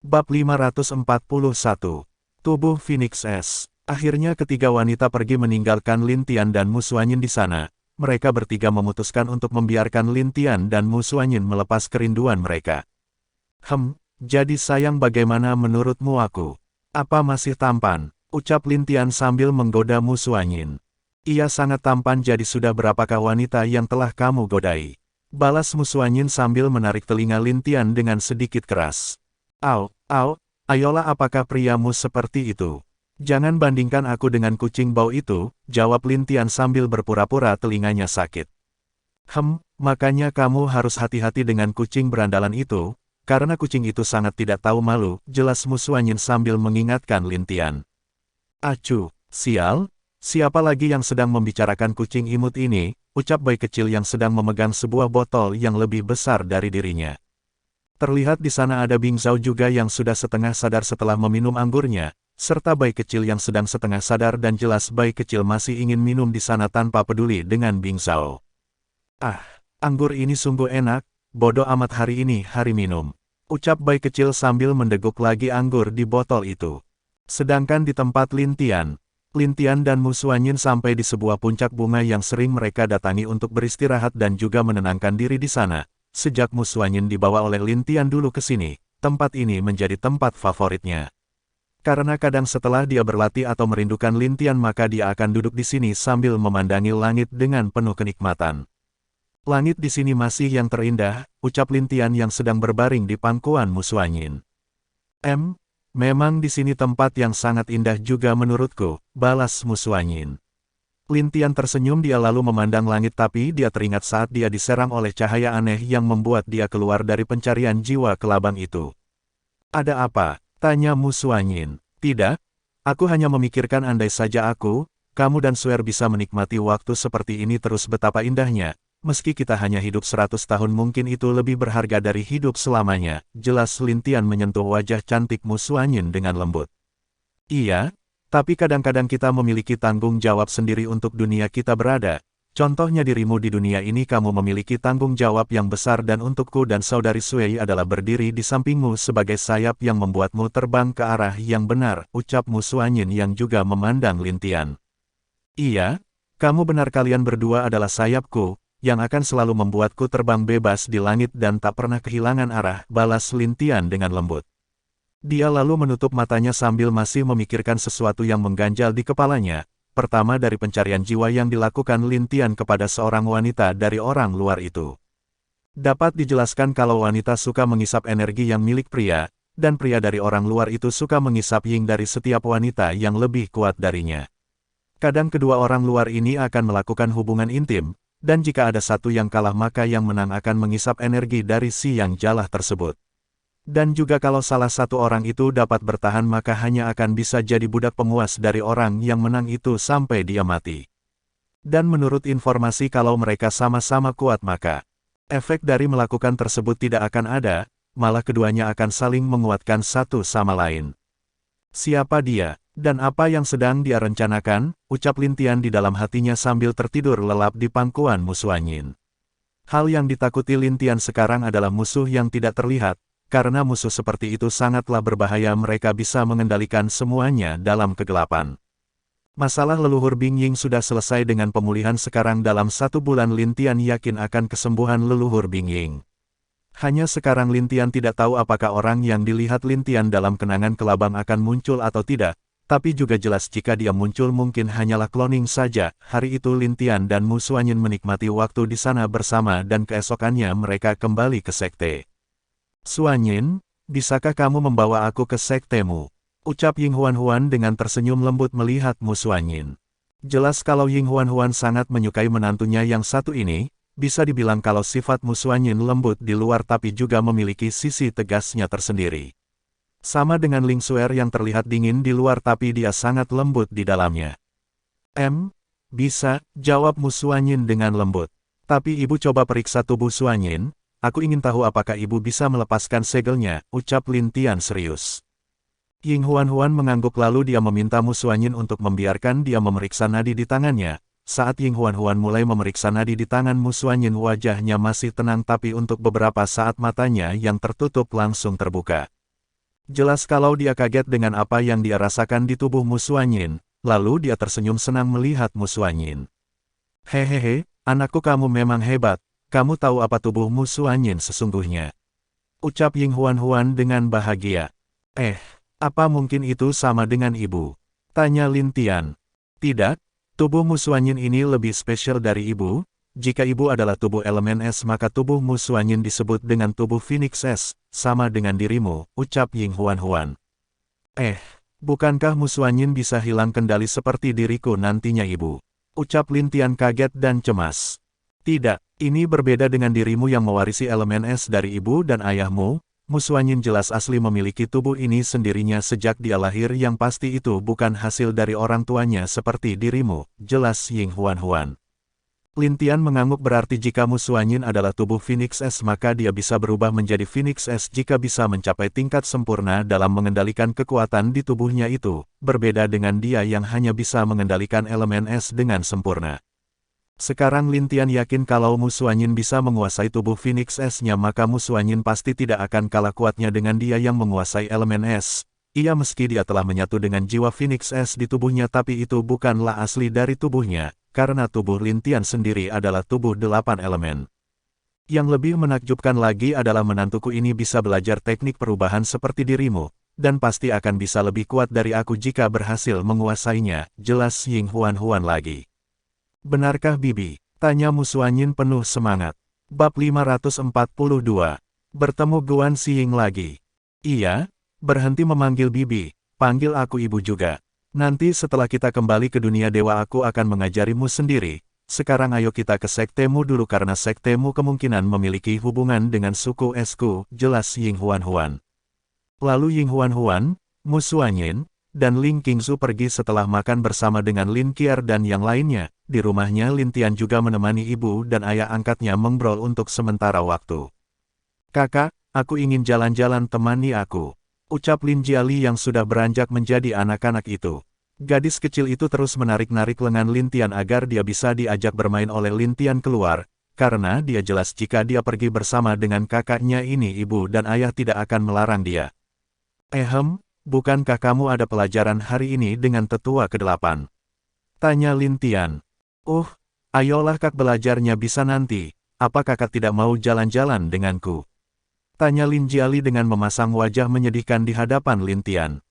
Bab 541. Tubuh Phoenix S. Akhirnya ketiga wanita pergi meninggalkan Lin Tian dan Mu Xuanyin di sana. Mereka bertiga memutuskan untuk membiarkan Lin Tian dan Mu Xuanyin melepas kerinduan mereka. Jadi sayang bagaimana menurutmu aku? Apa masih tampan? Ucap Lin Tian sambil menggoda Mu Xuanyin. Ia sangat tampan, jadi sudah berapakah wanita yang telah kamu godai? Balas Mu Xuanyin sambil menarik telinga Lin Tian dengan sedikit keras. Ayolah, apakah priamu seperti itu? Jangan bandingkan aku dengan kucing bau itu, jawab Lin Tian sambil berpura-pura telinganya sakit. Makanya kamu harus hati-hati dengan kucing berandalan itu, karena kucing itu sangat tidak tahu malu, jelas Mu Xuanyin sambil mengingatkan Lin Tian. Acuh, sial, siapa lagi yang sedang membicarakan kucing imut ini, ucap bayi kecil yang sedang memegang sebuah botol yang lebih besar dari dirinya. Terlihat di sana ada Bing Zhao juga yang sudah setengah sadar setelah meminum anggurnya, serta bayi kecil yang sedang setengah sadar, dan jelas bayi kecil masih ingin minum di sana tanpa peduli dengan Bing Zhao. Anggur ini sungguh enak, bodoh amat, hari ini hari minum, ucap bayi kecil sambil mendeguk lagi anggur di botol itu. Sedangkan di tempat Lin Tian dan Mu Xuanyin sampai di sebuah puncak bunga yang sering mereka datangi untuk beristirahat dan juga menenangkan diri di sana. Sejak Mu Xuanyin dibawa oleh Lin Tian dulu ke sini, tempat ini menjadi tempat favoritnya. Karena kadang setelah dia berlatih atau merindukan Lin Tian, maka dia akan duduk di sini sambil memandangi langit dengan penuh kenikmatan. Langit di sini masih yang terindah, ucap Lin Tian yang sedang berbaring di pangkuan Mu Xuanyin. Memang di sini tempat yang sangat indah juga menurutku, balas Mu Xuanyin. Lin Tian tersenyum, dia lalu memandang langit, tapi dia teringat saat dia diserang oleh cahaya aneh yang membuat dia keluar dari pencarian jiwa kelabang itu. Ada apa? Tanya Mu Xuanyin. Tidak, aku hanya memikirkan andai saja kamu dan Suer bisa menikmati waktu seperti ini terus, betapa indahnya. Meski kita hanya hidup 100 tahun, mungkin itu lebih berharga dari hidup selamanya, jelas Lin Tian menyentuh wajah cantik Mu Xuanyin dengan lembut. Iya, tapi kadang-kadang kita memiliki tanggung jawab sendiri untuk dunia kita berada. Contohnya dirimu di dunia ini, kamu memiliki tanggung jawab yang besar, dan untukku dan saudari Sui adalah berdiri di sampingmu sebagai sayap yang membuatmu terbang ke arah yang benar, ucap Mu Xuanyin yang juga memandang Lin Tian. Iya, kamu benar, kalian berdua adalah sayapku, yang akan selalu membuatku terbang bebas di langit dan tak pernah kehilangan arah, balas Lin Tian dengan lembut. Dia lalu menutup matanya sambil masih memikirkan sesuatu yang mengganjal di kepalanya. Pertama dari pencarian jiwa yang dilakukan Lin Tian kepada seorang wanita dari orang luar itu. Dapat dijelaskan kalau wanita suka mengisap energi yang milik pria, dan pria dari orang luar itu suka mengisap yin dari setiap wanita yang lebih kuat darinya. Kadang kedua orang luar ini akan melakukan hubungan intim, dan jika ada satu yang kalah maka yang menang akan mengisap energi dari si yang jalah tersebut. Dan juga kalau salah satu orang itu dapat bertahan, maka hanya akan bisa jadi budak pemuas dari orang yang menang itu sampai dia mati. Dan menurut informasi, kalau mereka sama-sama kuat, maka efek dari melakukan tersebut tidak akan ada, malah keduanya akan saling menguatkan satu sama lain. Siapa dia, dan apa yang sedang dia rencanakan, ucap Lin Tian di dalam hatinya sambil tertidur lelap di pangkuan Mu Xuanyin. Hal yang ditakuti Lin Tian sekarang adalah musuh yang tidak terlihat. Karena musuh seperti itu sangatlah berbahaya, mereka bisa mengendalikan semuanya dalam kegelapan. Masalah leluhur Bing Ying sudah selesai dengan pemulihan sekarang. Dalam 1 bulan Lin Tian yakin akan kesembuhan leluhur Bing Ying. Hanya sekarang Lin Tian tidak tahu apakah orang yang dilihat Lin Tian dalam kenangan kelabang akan muncul atau tidak, tapi juga jelas jika dia muncul mungkin hanyalah cloning saja. Hari itu Lin Tian dan Mu Xuanyin menikmati waktu di sana bersama, dan keesokannya mereka kembali ke sekte. Xuanyin, bisakah kamu membawa aku ke sektemu? Ucap Ying Huan dengan tersenyum lembut melihat Mu Xuanyin. Jelas kalau Ying Huan sangat menyukai menantunya yang satu ini, bisa dibilang kalau sifat Mu Xuanyin lembut di luar tapi juga memiliki sisi tegasnya tersendiri. Sama dengan Ling Suer yang terlihat dingin di luar tapi dia sangat lembut di dalamnya. Bisa, jawab Mu Xuanyin dengan lembut. Tapi ibu coba periksa tubuh Xuanyin. Aku ingin tahu apakah ibu bisa melepaskan segelnya, ucap Lin Tian serius. Ying Huan mengangguk lalu dia meminta Mu Xuanyin untuk membiarkan dia memeriksa nadi di tangannya. Saat Ying Huan mulai memeriksa nadi di tangan Mu Xuanyin, wajahnya masih tenang, tapi untuk beberapa saat matanya yang tertutup langsung terbuka. Jelas kalau dia kaget dengan apa yang dia rasakan di tubuh Mu Xuanyin, lalu dia tersenyum senang melihat Mu Xuanyin. Hehehe, anakku kamu memang hebat, kamu tahu apa tubuh Mu Xuanyin sesungguhnya. Ucap Ying Huan dengan bahagia. Apa mungkin itu sama dengan ibu? Tanya Lin Tian. Tidak, tubuh Mu Xuanyin ini lebih spesial dari ibu. Jika ibu adalah tubuh elemen es maka tubuh Mu Xuanyin disebut dengan tubuh Phoenix Es, sama dengan dirimu, ucap Ying Huan. Bukankah Mu Xuanyin bisa hilang kendali seperti diriku nantinya ibu? Ucap Lin Tian kaget dan cemas. Tidak, ini berbeda dengan dirimu yang mewarisi elemen es dari ibu dan ayahmu. Mu Xuanyin jelas asli memiliki tubuh ini sendirinya sejak dia lahir yang pasti itu bukan hasil dari orang tuanya seperti dirimu, jelas Ying Huan. Lin Tian mengangguk berarti jika Mu Xuanyin adalah tubuh Phoenix Es maka dia bisa berubah menjadi Phoenix Es jika bisa mencapai tingkat sempurna dalam mengendalikan kekuatan di tubuhnya itu, berbeda dengan dia yang hanya bisa mengendalikan elemen es dengan sempurna. Sekarang Lin Tian yakin kalau Mu Xuanyin bisa menguasai tubuh Phoenix Es-nya maka Mu Xuanyin pasti tidak akan kalah kuatnya dengan dia yang menguasai elemen es. Ia meski dia telah menyatu dengan jiwa Phoenix Es di tubuhnya tapi itu bukanlah asli dari tubuhnya, karena tubuh Lin Tian sendiri adalah tubuh 8 elemen. Yang lebih menakjubkan lagi adalah menantuku ini bisa belajar teknik perubahan seperti dirimu, dan pasti akan bisa lebih kuat dari aku jika berhasil menguasainya, jelas Ying Huan lagi. Benarkah Bibi? Tanya Mu Xuanyin penuh semangat. Bab 542. Bertemu Guan Xiying lagi. Iya, berhenti memanggil Bibi, panggil aku ibu juga. Nanti setelah kita kembali ke dunia dewa aku akan mengajarimu sendiri. Sekarang ayo kita ke sektemu dulu karena sektemu kemungkinan memiliki hubungan dengan suku esku, jelas Ying Huan. Lalu Ying Huan, Mu Xuanyin, dan Ling Qingzu pergi setelah makan bersama dengan Lin Qier dan yang lainnya. Di rumahnya Lin Tian juga menemani ibu dan ayah angkatnya mengobrol untuk sementara waktu. Kakak, aku ingin jalan-jalan temani aku. Ucap Lin Jiali yang sudah beranjak menjadi anak-anak itu. Gadis kecil itu terus menarik-narik lengan Lin Tian agar dia bisa diajak bermain oleh Lin Tian keluar, karena dia jelas jika dia pergi bersama dengan kakaknya ini ibu dan ayah tidak akan melarang dia. Bukankah kamu ada pelajaran hari ini dengan tetua ke-8? Tanya Lin Tian. Ayolah kak belajarnya bisa nanti, apa kakak tidak mau jalan-jalan denganku? Tanya Lin Jiali dengan memasang wajah menyedihkan di hadapan Lin Tian.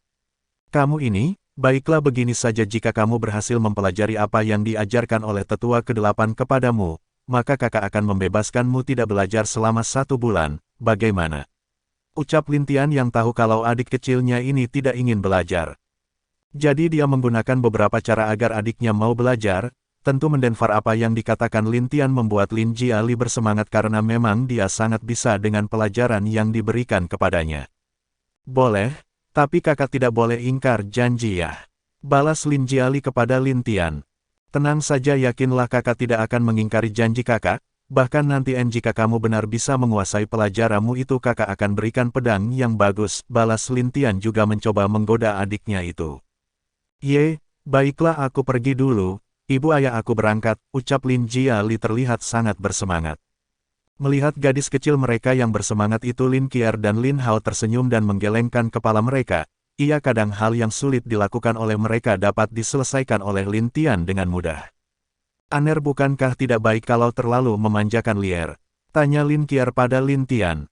Kamu ini, baiklah begini saja jika kamu berhasil mempelajari apa yang diajarkan oleh tetua ke-8 kepadamu, maka kakak akan membebaskanmu tidak belajar selama 1 bulan, bagaimana? Ucap Lin Tian yang tahu kalau adik kecilnya ini tidak ingin belajar. Jadi dia menggunakan beberapa cara agar adiknya mau belajar. Tentu mendengar apa yang dikatakan Lin Tian membuat Lin Jiali bersemangat karena memang dia sangat bisa dengan pelajaran yang diberikan kepadanya. Boleh, tapi kakak tidak boleh ingkar janji ya. Balas Lin Jiali kepada Lin Tian. Tenang saja yakinlah kakak tidak akan mengingkari janji kakak, bahkan nanti jika kamu benar bisa menguasai pelajaranmu itu kakak akan berikan pedang yang bagus, balas Lin Tian juga mencoba menggoda adiknya itu. Baiklah aku pergi dulu. Ibu ayah aku berangkat, ucap Lin Jiali terlihat sangat bersemangat. Melihat gadis kecil mereka yang bersemangat itu Lin Qier dan Lin Hao tersenyum dan menggelengkan kepala mereka. Ia kadang hal yang sulit dilakukan oleh mereka dapat diselesaikan oleh Lin Tian dengan mudah. Aner bukankah tidak baik kalau terlalu memanjakan liar? Tanya Lin Qier pada Lin Tian.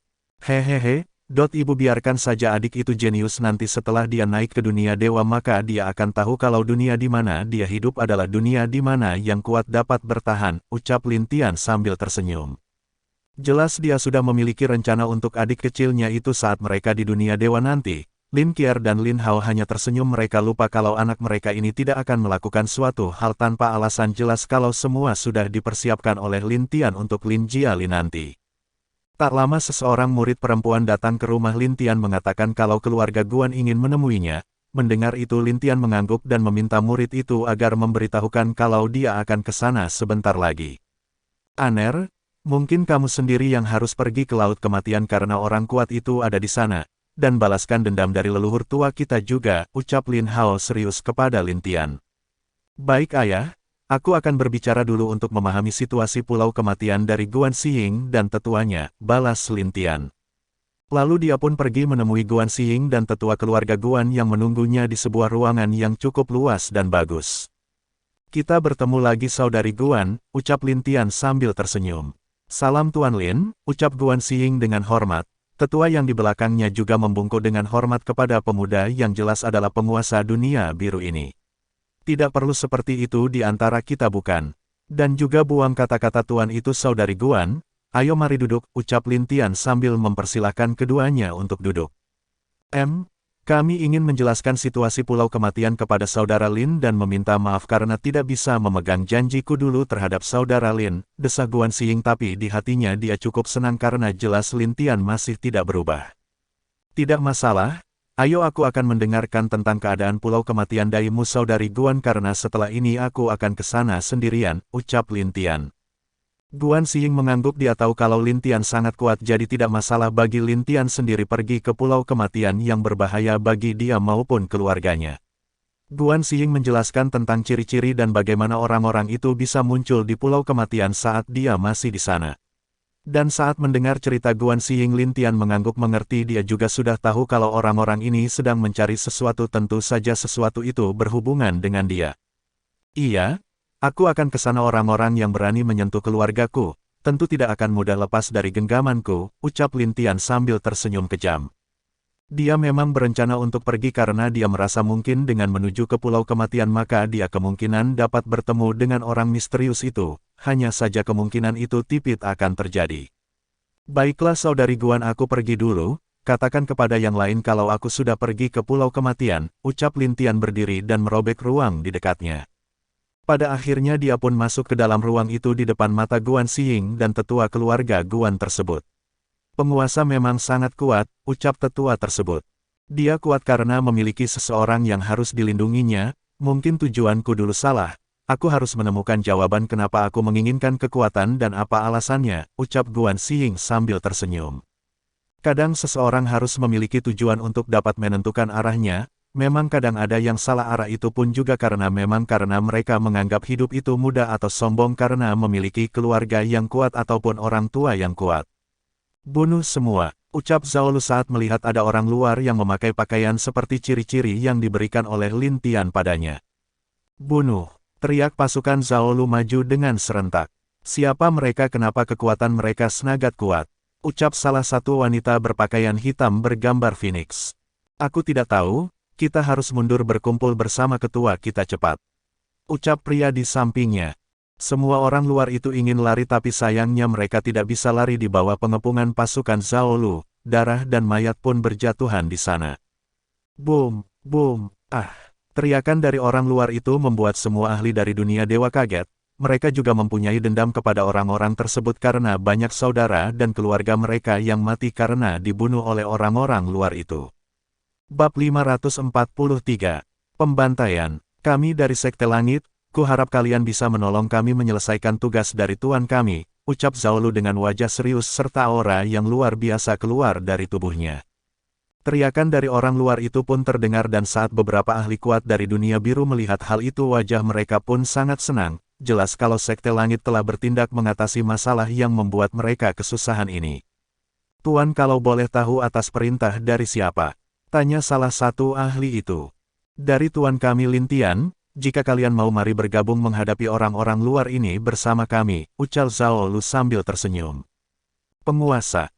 Ibu biarkan saja adik itu jenius nanti setelah dia naik ke dunia dewa maka dia akan tahu kalau dunia di mana dia hidup adalah dunia di mana yang kuat dapat bertahan, ucap Lin Tian sambil tersenyum. Jelas dia sudah memiliki rencana untuk adik kecilnya itu saat mereka di dunia dewa nanti. Lin Qier dan Lin Hao hanya tersenyum mereka lupa kalau anak mereka ini tidak akan melakukan suatu hal tanpa alasan jelas kalau semua sudah dipersiapkan oleh Lin Tian untuk Lin Jiali nanti. Tak lama seseorang murid perempuan datang ke rumah Lin Tian mengatakan kalau keluarga Guan ingin menemuinya. Mendengar itu Lin Tian mengangguk dan meminta murid itu agar memberitahukan kalau dia akan ke sana sebentar lagi. Aner, mungkin kamu sendiri yang harus pergi ke laut kematian karena orang kuat itu ada di sana, dan balaskan dendam dari leluhur tua kita juga, ucap Lin Hao serius kepada Lin Tian. Baik ayah. Aku akan berbicara dulu untuk memahami situasi pulau kematian dari Guan Xiying dan tetuanya, balas Lin Tian. Lalu dia pun pergi menemui Guan Xiying dan tetua keluarga Guan yang menunggunya di sebuah ruangan yang cukup luas dan bagus. Kita bertemu lagi saudari Guan, ucap Lin Tian sambil tersenyum. Salam Tuan Lin, ucap Guan Xiying dengan hormat. Tetua yang di belakangnya juga membungkuk dengan hormat kepada pemuda yang jelas adalah penguasa dunia biru ini. Tidak perlu seperti itu di antara kita bukan. Dan juga buang kata-kata Tuan itu saudari Guan. Ayo mari duduk, ucap Lin Tian sambil mempersilahkan keduanya untuk duduk. Kami ingin menjelaskan situasi Pulau Kematian kepada Saudara Lin dan meminta maaf karena tidak bisa memegang janjiku dulu terhadap Saudara Lin, desah Guan Xiying, tapi di hatinya dia cukup senang karena jelas Lin Tian masih tidak berubah. Tidak masalah, ayo aku akan mendengarkan tentang keadaan Pulau Kematian darimu Saudari Guan karena setelah ini aku akan ke sana sendirian, ucap Lin Tian. Guan Xiying mengangguk, dia tahu kalau Lin Tian sangat kuat jadi tidak masalah bagi Lin Tian sendiri pergi ke Pulau Kematian yang berbahaya bagi dia maupun keluarganya. Guan Xiying menjelaskan tentang ciri-ciri dan bagaimana orang-orang itu bisa muncul di Pulau Kematian saat dia masih di sana. Dan saat mendengar cerita Guan Xiying, Lin Tian mengangguk mengerti, dia juga sudah tahu kalau orang-orang ini sedang mencari sesuatu, tentu saja sesuatu itu berhubungan dengan dia. Iya. Aku akan ke sana, orang-orang yang berani menyentuh keluargaku, tentu tidak akan mudah lepas dari genggamanku, ucap Lin Tian sambil tersenyum kejam. Dia memang berencana untuk pergi karena dia merasa mungkin dengan menuju ke Pulau Kematian maka dia kemungkinan dapat bertemu dengan orang misterius itu, hanya saja kemungkinan itu tipis akan terjadi. Baiklah saudari Guan, aku pergi dulu, katakan kepada yang lain kalau aku sudah pergi ke Pulau Kematian, ucap Lin Tian berdiri dan merobek ruang di dekatnya. Pada akhirnya dia pun masuk ke dalam ruang itu di depan mata Guan Xiying dan tetua keluarga Guan tersebut. Penguasa memang sangat kuat, ucap tetua tersebut. Dia kuat karena memiliki seseorang yang harus dilindunginya, mungkin tujuanku dulu salah, aku harus menemukan jawaban kenapa aku menginginkan kekuatan dan apa alasannya, ucap Guan Xiying sambil tersenyum. Kadang seseorang harus memiliki tujuan untuk dapat menentukan arahnya. Memang kadang ada yang salah arah, itu pun juga karena mereka menganggap hidup itu mudah atau sombong karena memiliki keluarga yang kuat ataupun orang tua yang kuat. Bunuh semua, ucap Zhao Lu saat melihat ada orang luar yang memakai pakaian seperti ciri-ciri yang diberikan oleh Lin Tian padanya. Bunuh, teriak pasukan Zhao Lu maju dengan serentak. Siapa mereka, kenapa kekuatan mereka sangat kuat? Ucap salah satu wanita berpakaian hitam bergambar Phoenix. Aku tidak tahu. Kita harus mundur berkumpul bersama ketua kita cepat. Ucap pria di sampingnya. Semua orang luar itu ingin lari tapi sayangnya mereka tidak bisa lari di bawah pengepungan pasukan Zhao Lu. Darah dan mayat pun berjatuhan di sana. Boom, boom, teriakan dari orang luar itu membuat semua ahli dari dunia dewa kaget. Mereka juga mempunyai dendam kepada orang-orang tersebut karena banyak saudara dan keluarga mereka yang mati karena dibunuh oleh orang-orang luar itu. Bab 543. Pembantaian. Kami dari Sekte Langit, ku harap kalian bisa menolong kami menyelesaikan tugas dari Tuan kami, ucap Zhao Lu dengan wajah serius serta aura yang luar biasa keluar dari tubuhnya. Teriakan dari orang luar itu pun terdengar dan saat beberapa ahli kuat dari dunia biru melihat hal itu wajah mereka pun sangat senang, jelas kalau Sekte Langit telah bertindak mengatasi masalah yang membuat mereka kesusahan ini. Tuan, kalau boleh tahu atas perintah dari siapa? Tanya salah satu ahli itu. Dari Tuan kami Lin Tian, jika kalian mau mari bergabung menghadapi orang-orang luar ini bersama kami, ucap Zhao Lu sambil tersenyum. Penguasa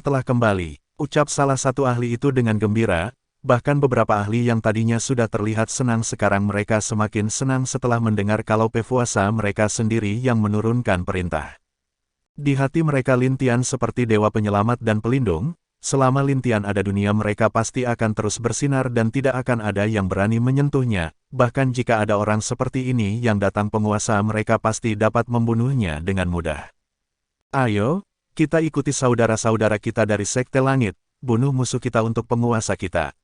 telah kembali, ucap salah satu ahli itu dengan gembira, bahkan beberapa ahli yang tadinya sudah terlihat senang sekarang mereka semakin senang setelah mendengar kalau penguasa mereka sendiri yang menurunkan perintah. Di hati mereka Lin Tian seperti dewa penyelamat dan pelindung. Selama Lin Tian ada dunia mereka pasti akan terus bersinar dan tidak akan ada yang berani menyentuhnya, bahkan jika ada orang seperti ini yang datang penguasa mereka pasti dapat membunuhnya dengan mudah. Ayo, kita ikuti saudara-saudara kita dari Sekte Langit, bunuh musuh kita untuk penguasa kita.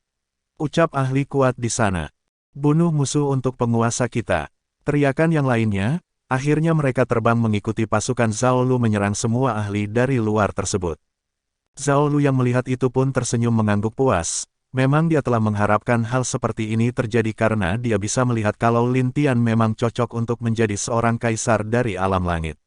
Ucap ahli kuat di sana. Bunuh musuh untuk penguasa kita. Teriakan yang lainnya, akhirnya mereka terbang mengikuti pasukan Zhao Lu menyerang semua ahli dari luar tersebut. Zhao Lu yang melihat itu pun tersenyum mengangguk puas. Memang dia telah mengharapkan hal seperti ini terjadi karena dia bisa melihat kalau Lin Tian memang cocok untuk menjadi seorang kaisar dari alam langit.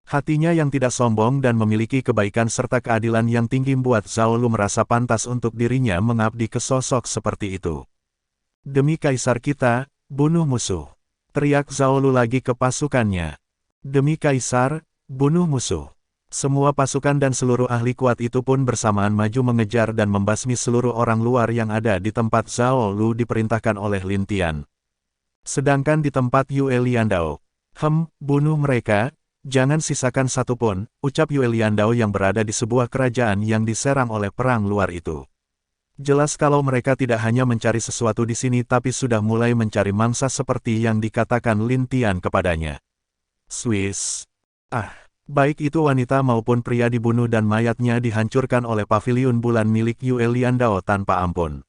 Hatinya yang tidak sombong dan memiliki kebaikan serta keadilan yang tinggi membuat Zhao Lu merasa pantas untuk dirinya mengabdi ke sosok seperti itu. Demi kaisar kita, bunuh musuh. Teriak Zhao Lu lagi ke pasukannya. Demi kaisar, bunuh musuh. Semua pasukan dan seluruh ahli kuat itu pun bersamaan maju mengejar dan membasmi seluruh orang luar yang ada di tempat Zhao Lu diperintahkan oleh Lin Tian. Sedangkan di tempat Yue Liandao, bunuh mereka. Jangan sisakan satupun, ucap Yue Liandao yang berada di sebuah kerajaan yang diserang oleh perang luar itu. Jelas kalau mereka tidak hanya mencari sesuatu di sini tapi sudah mulai mencari mangsa seperti yang dikatakan Lin Tian kepadanya. Swiss. Baik itu wanita maupun pria dibunuh dan mayatnya dihancurkan oleh paviliun bulan milik Yue Liandao tanpa ampun.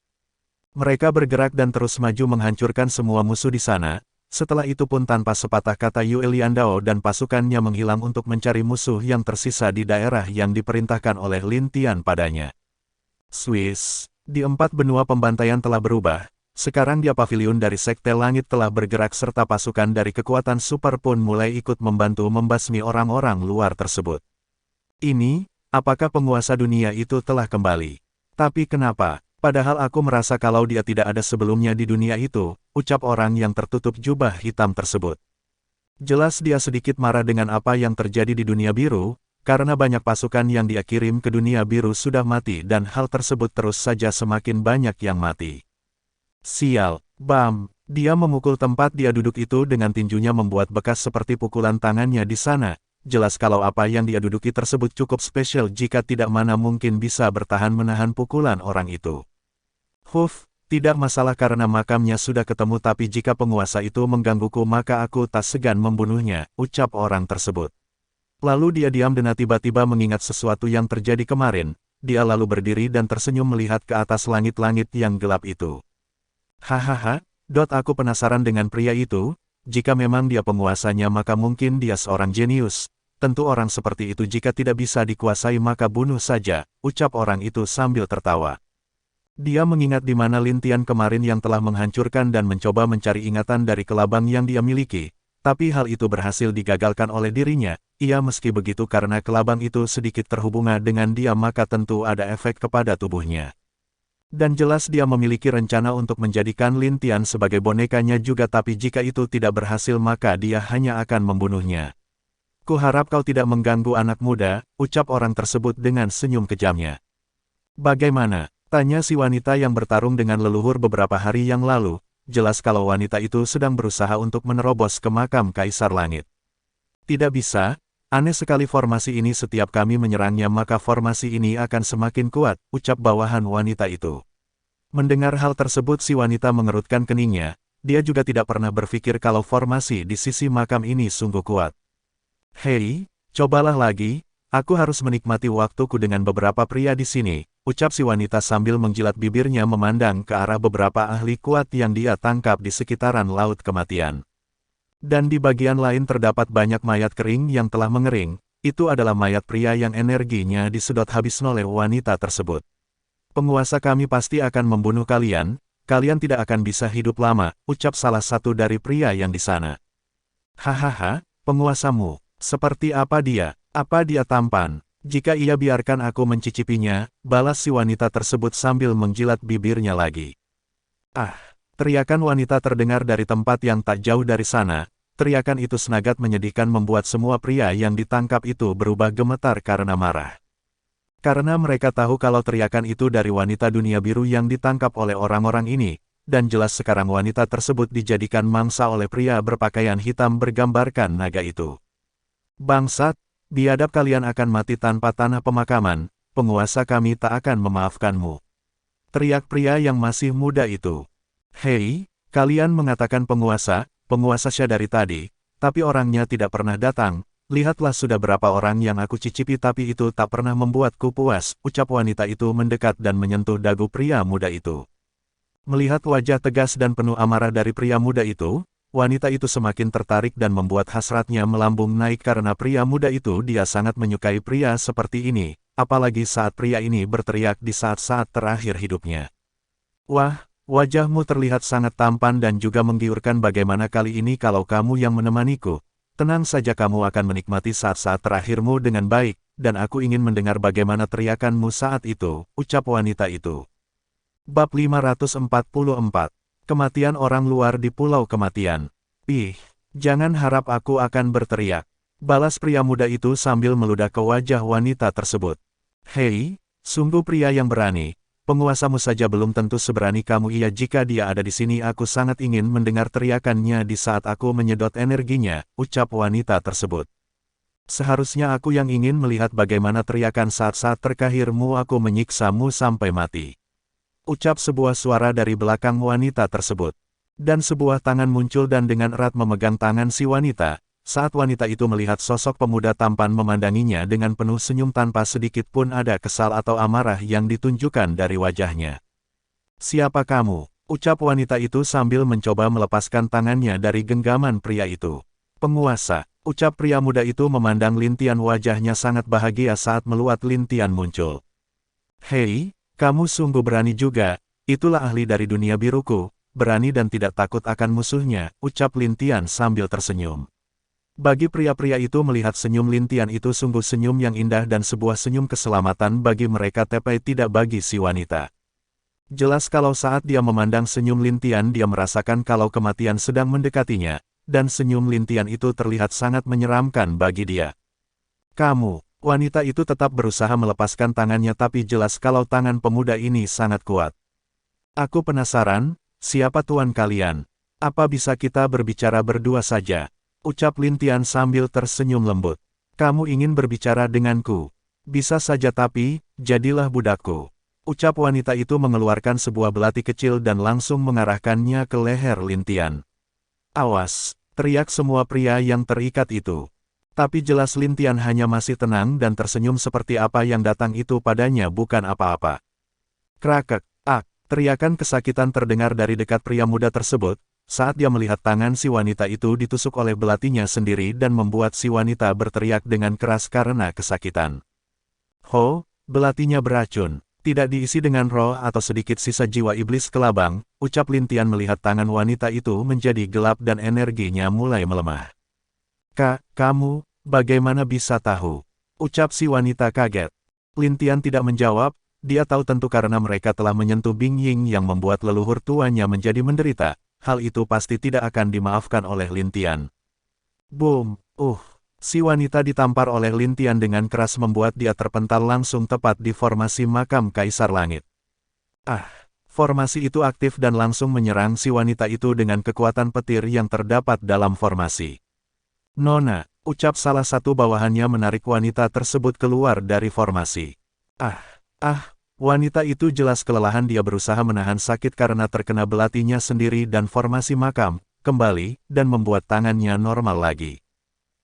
Mereka bergerak dan terus maju menghancurkan semua musuh di sana. Setelah itu pun tanpa sepatah kata Yue Liandao dan pasukannya menghilang untuk mencari musuh yang tersisa di daerah yang diperintahkan oleh Lin Tian padanya. Swiss. Di 4 benua pembantaian telah berubah. Sekarang dia paviliun dari Sekte Langit telah bergerak serta pasukan dari kekuatan super pun mulai ikut membantu membasmi orang-orang luar tersebut. Ini, apakah penguasa dunia itu telah kembali? Tapi kenapa? Padahal aku merasa kalau dia tidak ada sebelumnya di dunia itu, ucap orang yang tertutup jubah hitam tersebut. Jelas dia sedikit marah dengan apa yang terjadi di dunia biru, karena banyak pasukan yang dia kirim ke dunia biru sudah mati dan hal tersebut terus saja semakin banyak yang mati. Sial, bam, dia memukul tempat dia duduk itu dengan tinjunya membuat bekas seperti pukulan tangannya di sana. Jelas kalau apa yang dia duduki tersebut cukup spesial jika tidak mana mungkin bisa bertahan menahan pukulan orang itu. Tidak masalah karena makamnya sudah ketemu tapi jika penguasa itu menggangguku maka aku tak segan membunuhnya, ucap orang tersebut. Lalu dia diam dan tiba-tiba mengingat sesuatu yang terjadi kemarin, dia lalu berdiri dan tersenyum melihat ke atas langit-langit yang gelap itu. Hahaha, aku penasaran dengan pria itu, jika memang dia penguasanya maka mungkin dia seorang jenius, tentu orang seperti itu jika tidak bisa dikuasai maka bunuh saja, ucap orang itu sambil tertawa. Dia mengingat di mana Lin Tian kemarin yang telah menghancurkan dan mencoba mencari ingatan dari kelabang yang dia miliki, tapi hal itu berhasil digagalkan oleh dirinya. Ia meski begitu karena kelabang itu sedikit terhubungan dengan dia maka tentu ada efek kepada tubuhnya. Dan jelas dia memiliki rencana untuk menjadikan Lin Tian sebagai bonekanya juga tapi jika itu tidak berhasil maka dia hanya akan membunuhnya. Kuharap kau tidak mengganggu anak muda, ucap orang tersebut dengan senyum kejamnya. Bagaimana? Tanya si wanita yang bertarung dengan leluhur beberapa hari yang lalu, jelas kalau wanita itu sedang berusaha untuk menerobos ke makam Kaisar Langit. Tidak bisa, aneh sekali formasi ini setiap kami menyerangnya maka formasi ini akan semakin kuat, ucap bawahan wanita itu. Mendengar hal tersebut si wanita mengerutkan keningnya, dia juga tidak pernah berpikir kalau formasi di sisi makam ini sungguh kuat. Hei, cobalah lagi, aku harus menikmati waktuku dengan beberapa pria di sini. Ucap si wanita sambil menjilat bibirnya memandang ke arah beberapa ahli kuat yang dia tangkap di sekitaran Laut Kematian. Dan di bagian lain terdapat banyak mayat kering yang telah mengering, itu adalah mayat pria yang energinya disedot habis oleh wanita tersebut. Penguasa kami pasti akan membunuh kalian, kalian tidak akan bisa hidup lama, ucap salah satu dari pria yang di sana. Hahaha, penguasamu, seperti apa dia? Apa dia tampan? Jika ia biarkan aku mencicipinya, balas si wanita tersebut sambil menjilat bibirnya lagi. Teriakan wanita terdengar dari tempat yang tak jauh dari sana. Teriakan itu sangat menyedihkan membuat semua pria yang ditangkap itu berubah gemetar karena marah. Karena mereka tahu kalau teriakan itu dari wanita dunia biru yang ditangkap oleh orang-orang ini, dan jelas sekarang wanita tersebut dijadikan mangsa oleh pria berpakaian hitam bergambarkan naga itu. Bangsat! Biadab kalian akan mati tanpa tanah pemakaman, penguasa kami tak akan memaafkanmu. Teriak pria yang masih muda itu. Hei, kalian mengatakan penguasa Syah dari tadi, tapi orangnya tidak pernah datang, lihatlah sudah berapa orang yang aku cicipi tapi itu tak pernah membuatku puas, ucap wanita itu mendekat dan menyentuh dagu pria muda itu. Melihat wajah tegas dan penuh amarah dari pria muda itu, wanita itu semakin tertarik dan membuat hasratnya melambung naik karena pria muda itu dia sangat menyukai pria seperti ini, apalagi saat pria ini berteriak di saat-saat terakhir hidupnya. Wah, wajahmu terlihat sangat tampan dan juga menggiurkan bagaimana kali ini kalau kamu yang menemaniku, Tenang saja, kamu akan menikmati saat-saat terakhirmu dengan baik, dan aku ingin mendengar bagaimana teriakanmu saat itu, ucap wanita itu. Bab 544. Kematian orang luar di Pulau Kematian. Ih, jangan harap aku akan berteriak, balas pria muda itu sambil meludah ke wajah wanita tersebut. Hei, sungguh pria yang berani. Penguasamu saja belum tentu seberani kamu. Iya, jika dia ada di sini aku sangat ingin mendengar teriakannya di saat aku menyedot energinya, ucap wanita tersebut. Seharusnya aku yang ingin melihat bagaimana teriakan saat-saat terakhirmu, aku menyiksamu sampai mati. Ucap sebuah suara dari belakang wanita tersebut. Dan sebuah tangan muncul dan dengan erat memegang tangan si wanita. Saat wanita itu melihat sosok pemuda tampan memandanginya dengan penuh senyum tanpa sedikit pun ada kesal atau amarah yang ditunjukkan dari wajahnya. Siapa kamu? Ucap wanita itu sambil mencoba melepaskan tangannya dari genggaman pria itu. Penguasa, ucap pria muda itu memandang Lintian, wajahnya sangat bahagia saat meluat Lintian muncul. Hei, kamu sungguh berani juga, itulah ahli dari dunia biruku, berani dan tidak takut akan musuhnya, ucap Lintian sambil tersenyum. Bagi pria-pria itu melihat senyum Lintian itu sungguh senyum yang indah dan sebuah senyum keselamatan bagi mereka, tapi tidak bagi si wanita. Jelas kalau saat dia memandang senyum Lintian dia merasakan kalau kematian sedang mendekatinya, dan senyum Lintian itu terlihat sangat menyeramkan bagi dia. Kamu, wanita itu tetap berusaha melepaskan tangannya tapi jelas kalau tangan pemuda ini sangat kuat. Aku penasaran, siapa tuan kalian? Apa bisa kita berbicara berdua saja? Ucap Lintian sambil tersenyum lembut. Kamu ingin berbicara denganku? Bisa saja, tapi, jadilah budakku. Ucap wanita itu mengeluarkan sebuah belati kecil dan langsung mengarahkannya ke leher Lintian. Awas, teriak semua pria yang terikat itu. Tapi jelas Lintian hanya masih tenang dan tersenyum seperti apa yang datang itu padanya bukan apa-apa. Krakek, teriakan kesakitan terdengar dari dekat pria muda tersebut, saat dia melihat tangan si wanita itu ditusuk oleh belatinya sendiri dan membuat si wanita berteriak dengan keras karena kesakitan. Ho, belatinya beracun, tidak diisi dengan roh atau sedikit sisa jiwa iblis kelabang, ucap Lintian melihat tangan wanita itu menjadi gelap dan energinya mulai melemah. Kamu, bagaimana bisa tahu? Ucap si wanita kaget. Lintian tidak menjawab, dia tahu tentu karena mereka telah menyentuh Bing Ying yang membuat leluhur tuanya menjadi menderita. Hal itu pasti tidak akan dimaafkan oleh Lintian. Boom! Si wanita ditampar oleh Lintian dengan keras membuat dia terpental langsung tepat di formasi makam Kaisar Langit. Formasi itu aktif dan langsung menyerang si wanita itu dengan kekuatan petir yang terdapat dalam formasi. Nona, ucap salah satu bawahannya menarik wanita tersebut keluar dari formasi. Wanita itu jelas kelelahan, dia berusaha menahan sakit karena terkena belatinya sendiri dan formasi makam, kembali, dan membuat tangannya normal lagi.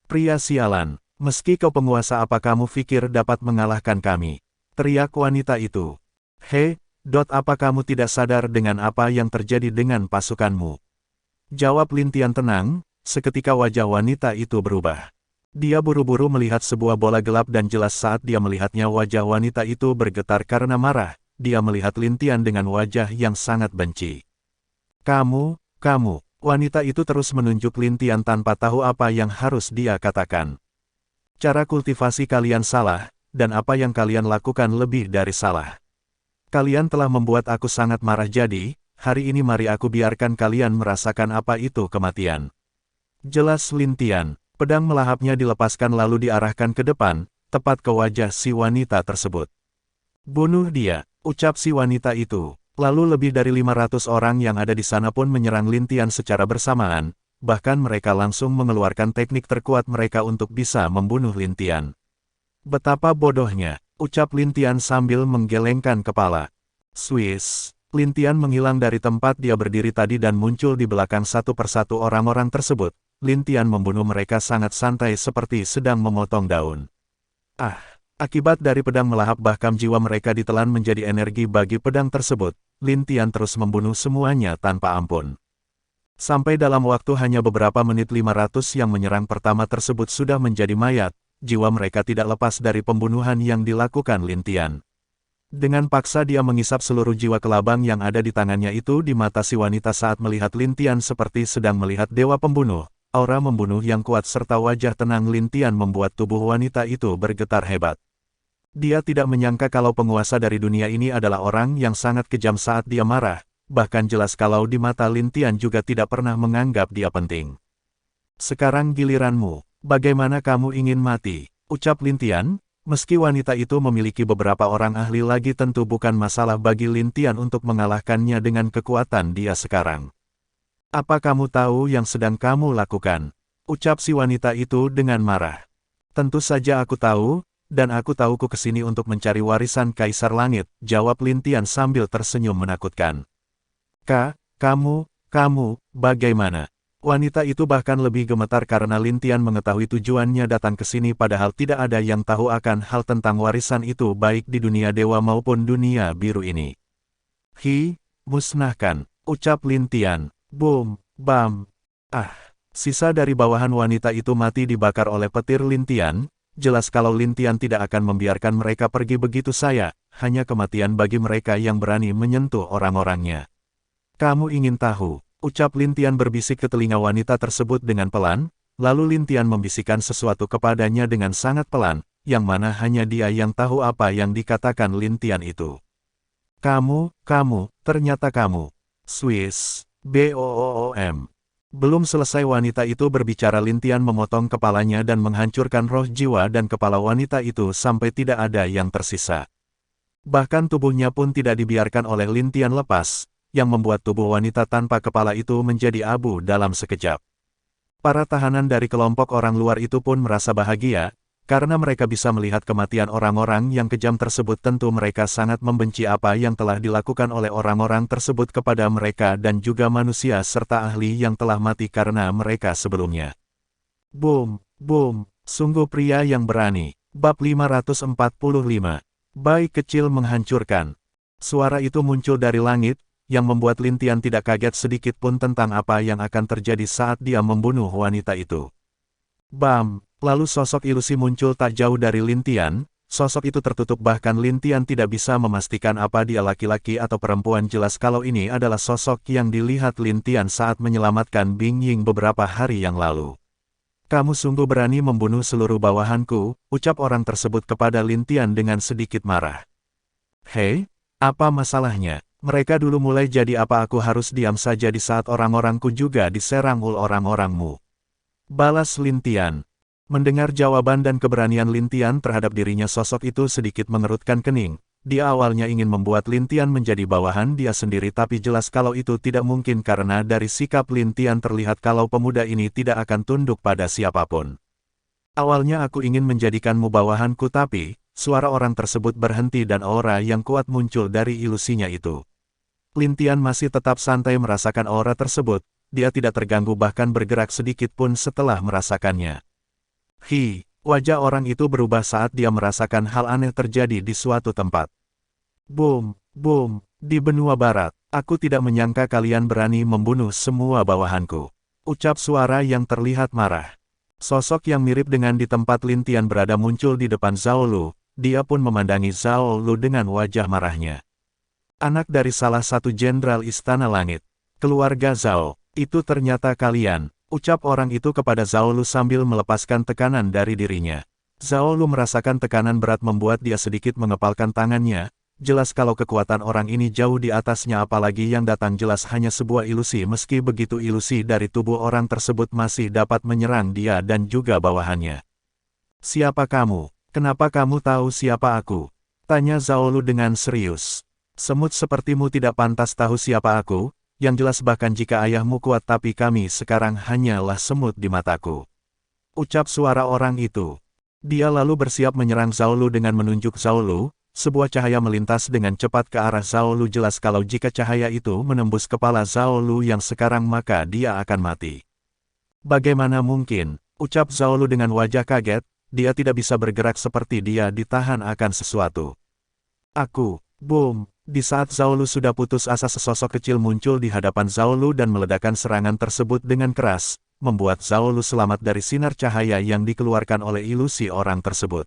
Pria sialan, meski kau penguasa apa kamu pikir dapat mengalahkan kami? Teriak wanita itu. Apa kamu tidak sadar dengan apa yang terjadi dengan pasukanmu? Jawab Lintian tenang, seketika wajah wanita itu berubah. Dia buru-buru melihat sebuah bola gelap dan jelas saat dia melihatnya wajah wanita itu bergetar karena marah, dia melihat Lintian dengan wajah yang sangat benci. Kamu, wanita itu terus menunjuk Lintian tanpa tahu apa yang harus dia katakan. Cara kultivasi kalian salah, dan apa yang kalian lakukan lebih dari salah. Kalian telah membuat aku sangat marah, jadi, hari ini mari aku biarkan kalian merasakan apa itu kematian. Jelas Lintian. Pedang melahapnya dilepaskan lalu diarahkan ke depan, tepat ke wajah si wanita tersebut. Bunuh dia, ucap si wanita itu. Lalu lebih dari 500 orang yang ada di sana pun menyerang Lintian secara bersamaan, bahkan mereka langsung mengeluarkan teknik terkuat mereka untuk bisa membunuh Lintian. Betapa bodohnya, ucap Lintian sambil menggelengkan kepala. Swiss, Lintian menghilang dari tempat dia berdiri tadi dan muncul di belakang satu persatu orang-orang tersebut. Lintian membunuh mereka sangat santai seperti sedang memotong daun. Akibat dari pedang melahap bahkan jiwa mereka ditelan menjadi energi bagi pedang tersebut, Lintian terus membunuh semuanya tanpa ampun. Sampai dalam waktu hanya beberapa menit 500 yang menyerang pertama tersebut sudah menjadi mayat, jiwa mereka tidak lepas dari pembunuhan yang dilakukan Lintian. Dengan paksa dia mengisap seluruh jiwa kelabang yang ada di tangannya itu di mata si wanita saat melihat Lintian seperti sedang melihat dewa pembunuh. aura membunuh yang kuat serta wajah tenang Lin Tian membuat tubuh wanita itu bergetar hebat. Dia tidak menyangka kalau penguasa dari dunia ini adalah orang yang sangat kejam saat dia marah, bahkan jelas kalau di mata Lin Tian juga tidak pernah menganggap dia penting. Sekarang giliranmu, bagaimana kamu ingin mati? Ucap Lin Tian. Meski wanita itu memiliki beberapa orang ahli lagi tentu bukan masalah bagi Lin Tian untuk mengalahkannya dengan kekuatan dia sekarang. Apa kamu tahu yang sedang kamu lakukan? Ucap si wanita itu dengan marah. Tentu saja aku tahu, dan aku tahu ku kesini untuk mencari warisan Kaisar Langit, jawab Lin Tian sambil tersenyum menakutkan. Kamu, bagaimana? Wanita itu bahkan lebih gemetar karena Lin Tian mengetahui tujuannya datang ke sini padahal tidak ada yang tahu akan hal tentang warisan itu baik di dunia dewa maupun dunia biru ini. Musnahkan, ucap Lin Tian. Boom, bam. Sisa dari bawahan wanita itu mati dibakar oleh petir Lin Tian. Jelas kalau Lin Tian tidak akan membiarkan mereka pergi begitu saja, hanya kematian bagi mereka yang berani menyentuh orang-orangnya. Kamu ingin tahu? Ucap Lin Tian berbisik ke telinga wanita tersebut dengan pelan, lalu Lin Tian membisikkan sesuatu kepadanya dengan sangat pelan, yang mana hanya dia yang tahu apa yang dikatakan Lin Tian itu. Ternyata kamu. Swiss, BOOM. Belum selesai wanita itu berbicara Lin Tian memotong kepalanya dan menghancurkan roh jiwa dan kepala wanita itu sampai tidak ada yang tersisa. Bahkan tubuhnya pun tidak dibiarkan oleh Lin Tian lepas, yang membuat tubuh wanita tanpa kepala itu menjadi abu dalam sekejap. Para tahanan dari kelompok orang luar itu pun merasa bahagia, karena mereka bisa melihat kematian orang-orang yang kejam tersebut. Tentu mereka sangat membenci apa yang telah dilakukan oleh orang-orang tersebut kepada mereka dan juga manusia serta ahli yang telah mati karena mereka sebelumnya. Boom, sungguh pria yang berani. Bab 545. Bayi kecil menghancurkan. Suara itu muncul dari langit, yang membuat Lin Tian tidak kaget sedikit pun tentang apa yang akan terjadi saat dia membunuh wanita itu. Bam! Lalu sosok ilusi muncul tak jauh dari Lin Tian. Sosok itu tertutup bahkan Lin Tian tidak bisa memastikan apa dia laki-laki atau perempuan. Jelas kalau ini adalah sosok yang dilihat Lin Tian saat menyelamatkan Bing Ying beberapa hari yang lalu. Kamu sungguh berani membunuh seluruh bawahanku, ucap orang tersebut kepada Lin Tian dengan sedikit marah. Hei, apa masalahnya? Mereka dulu mulai jadi apa aku harus diam saja di saat orang-orangku juga diserang oleh orang-orangmu? Balas Lin Tian. Mendengar jawaban dan keberanian Lin Tian terhadap dirinya, sosok itu sedikit mengerutkan kening. Dia awalnya ingin membuat Lin Tian menjadi bawahan dia sendiri tapi jelas kalau itu tidak mungkin karena dari sikap Lin Tian terlihat kalau pemuda ini tidak akan tunduk pada siapapun. Awalnya aku ingin menjadikanmu bawahanku tapi, suara orang tersebut berhenti dan aura yang kuat muncul dari ilusinya itu. Lin Tian masih tetap santai merasakan aura tersebut, dia tidak terganggu bahkan bergerak sedikit pun setelah merasakannya. Wajah orang itu berubah saat dia merasakan hal aneh terjadi di suatu tempat. Boom, di benua barat, aku tidak menyangka kalian berani membunuh semua bawahanku. Ucap suara yang terlihat marah. Sosok yang mirip dengan di tempat Lin Tian berada muncul di depan Zhao Lu, dia pun memandangi Zhao Lu dengan wajah marahnya. Anak dari salah satu jenderal Istana Langit. Keluarga Zhao, itu ternyata kalian, ucap orang itu kepada Zhao Lu sambil melepaskan tekanan dari dirinya. Zhao Lu merasakan tekanan berat membuat dia sedikit mengepalkan tangannya, jelas kalau kekuatan orang ini jauh di atasnya apalagi yang datang jelas hanya sebuah ilusi. Meski begitu ilusi dari tubuh orang tersebut masih dapat menyerang dia dan juga bawahannya. Siapa kamu? Kenapa kamu tahu siapa aku? Tanya Zhao Lu dengan serius. Semut sepertimu tidak pantas tahu siapa aku, yang jelas bahkan jika ayahmu kuat tapi kami sekarang hanyalah semut di mataku. Ucap suara orang itu. Dia lalu bersiap menyerang Zhao Lu dengan menunjuk Zhao Lu, sebuah cahaya melintas dengan cepat ke arah Zhao Lu. Jelas kalau jika cahaya itu menembus kepala Zhao Lu yang sekarang maka dia akan mati. Bagaimana mungkin? Ucap Zhao Lu dengan wajah kaget, dia tidak bisa bergerak seperti dia ditahan akan sesuatu. Boom. Di saat Zhao Lu sudah putus asa sesosok kecil muncul di hadapan Zhao Lu dan meledakkan serangan tersebut dengan keras, membuat Zhao Lu selamat dari sinar cahaya yang dikeluarkan oleh ilusi orang tersebut.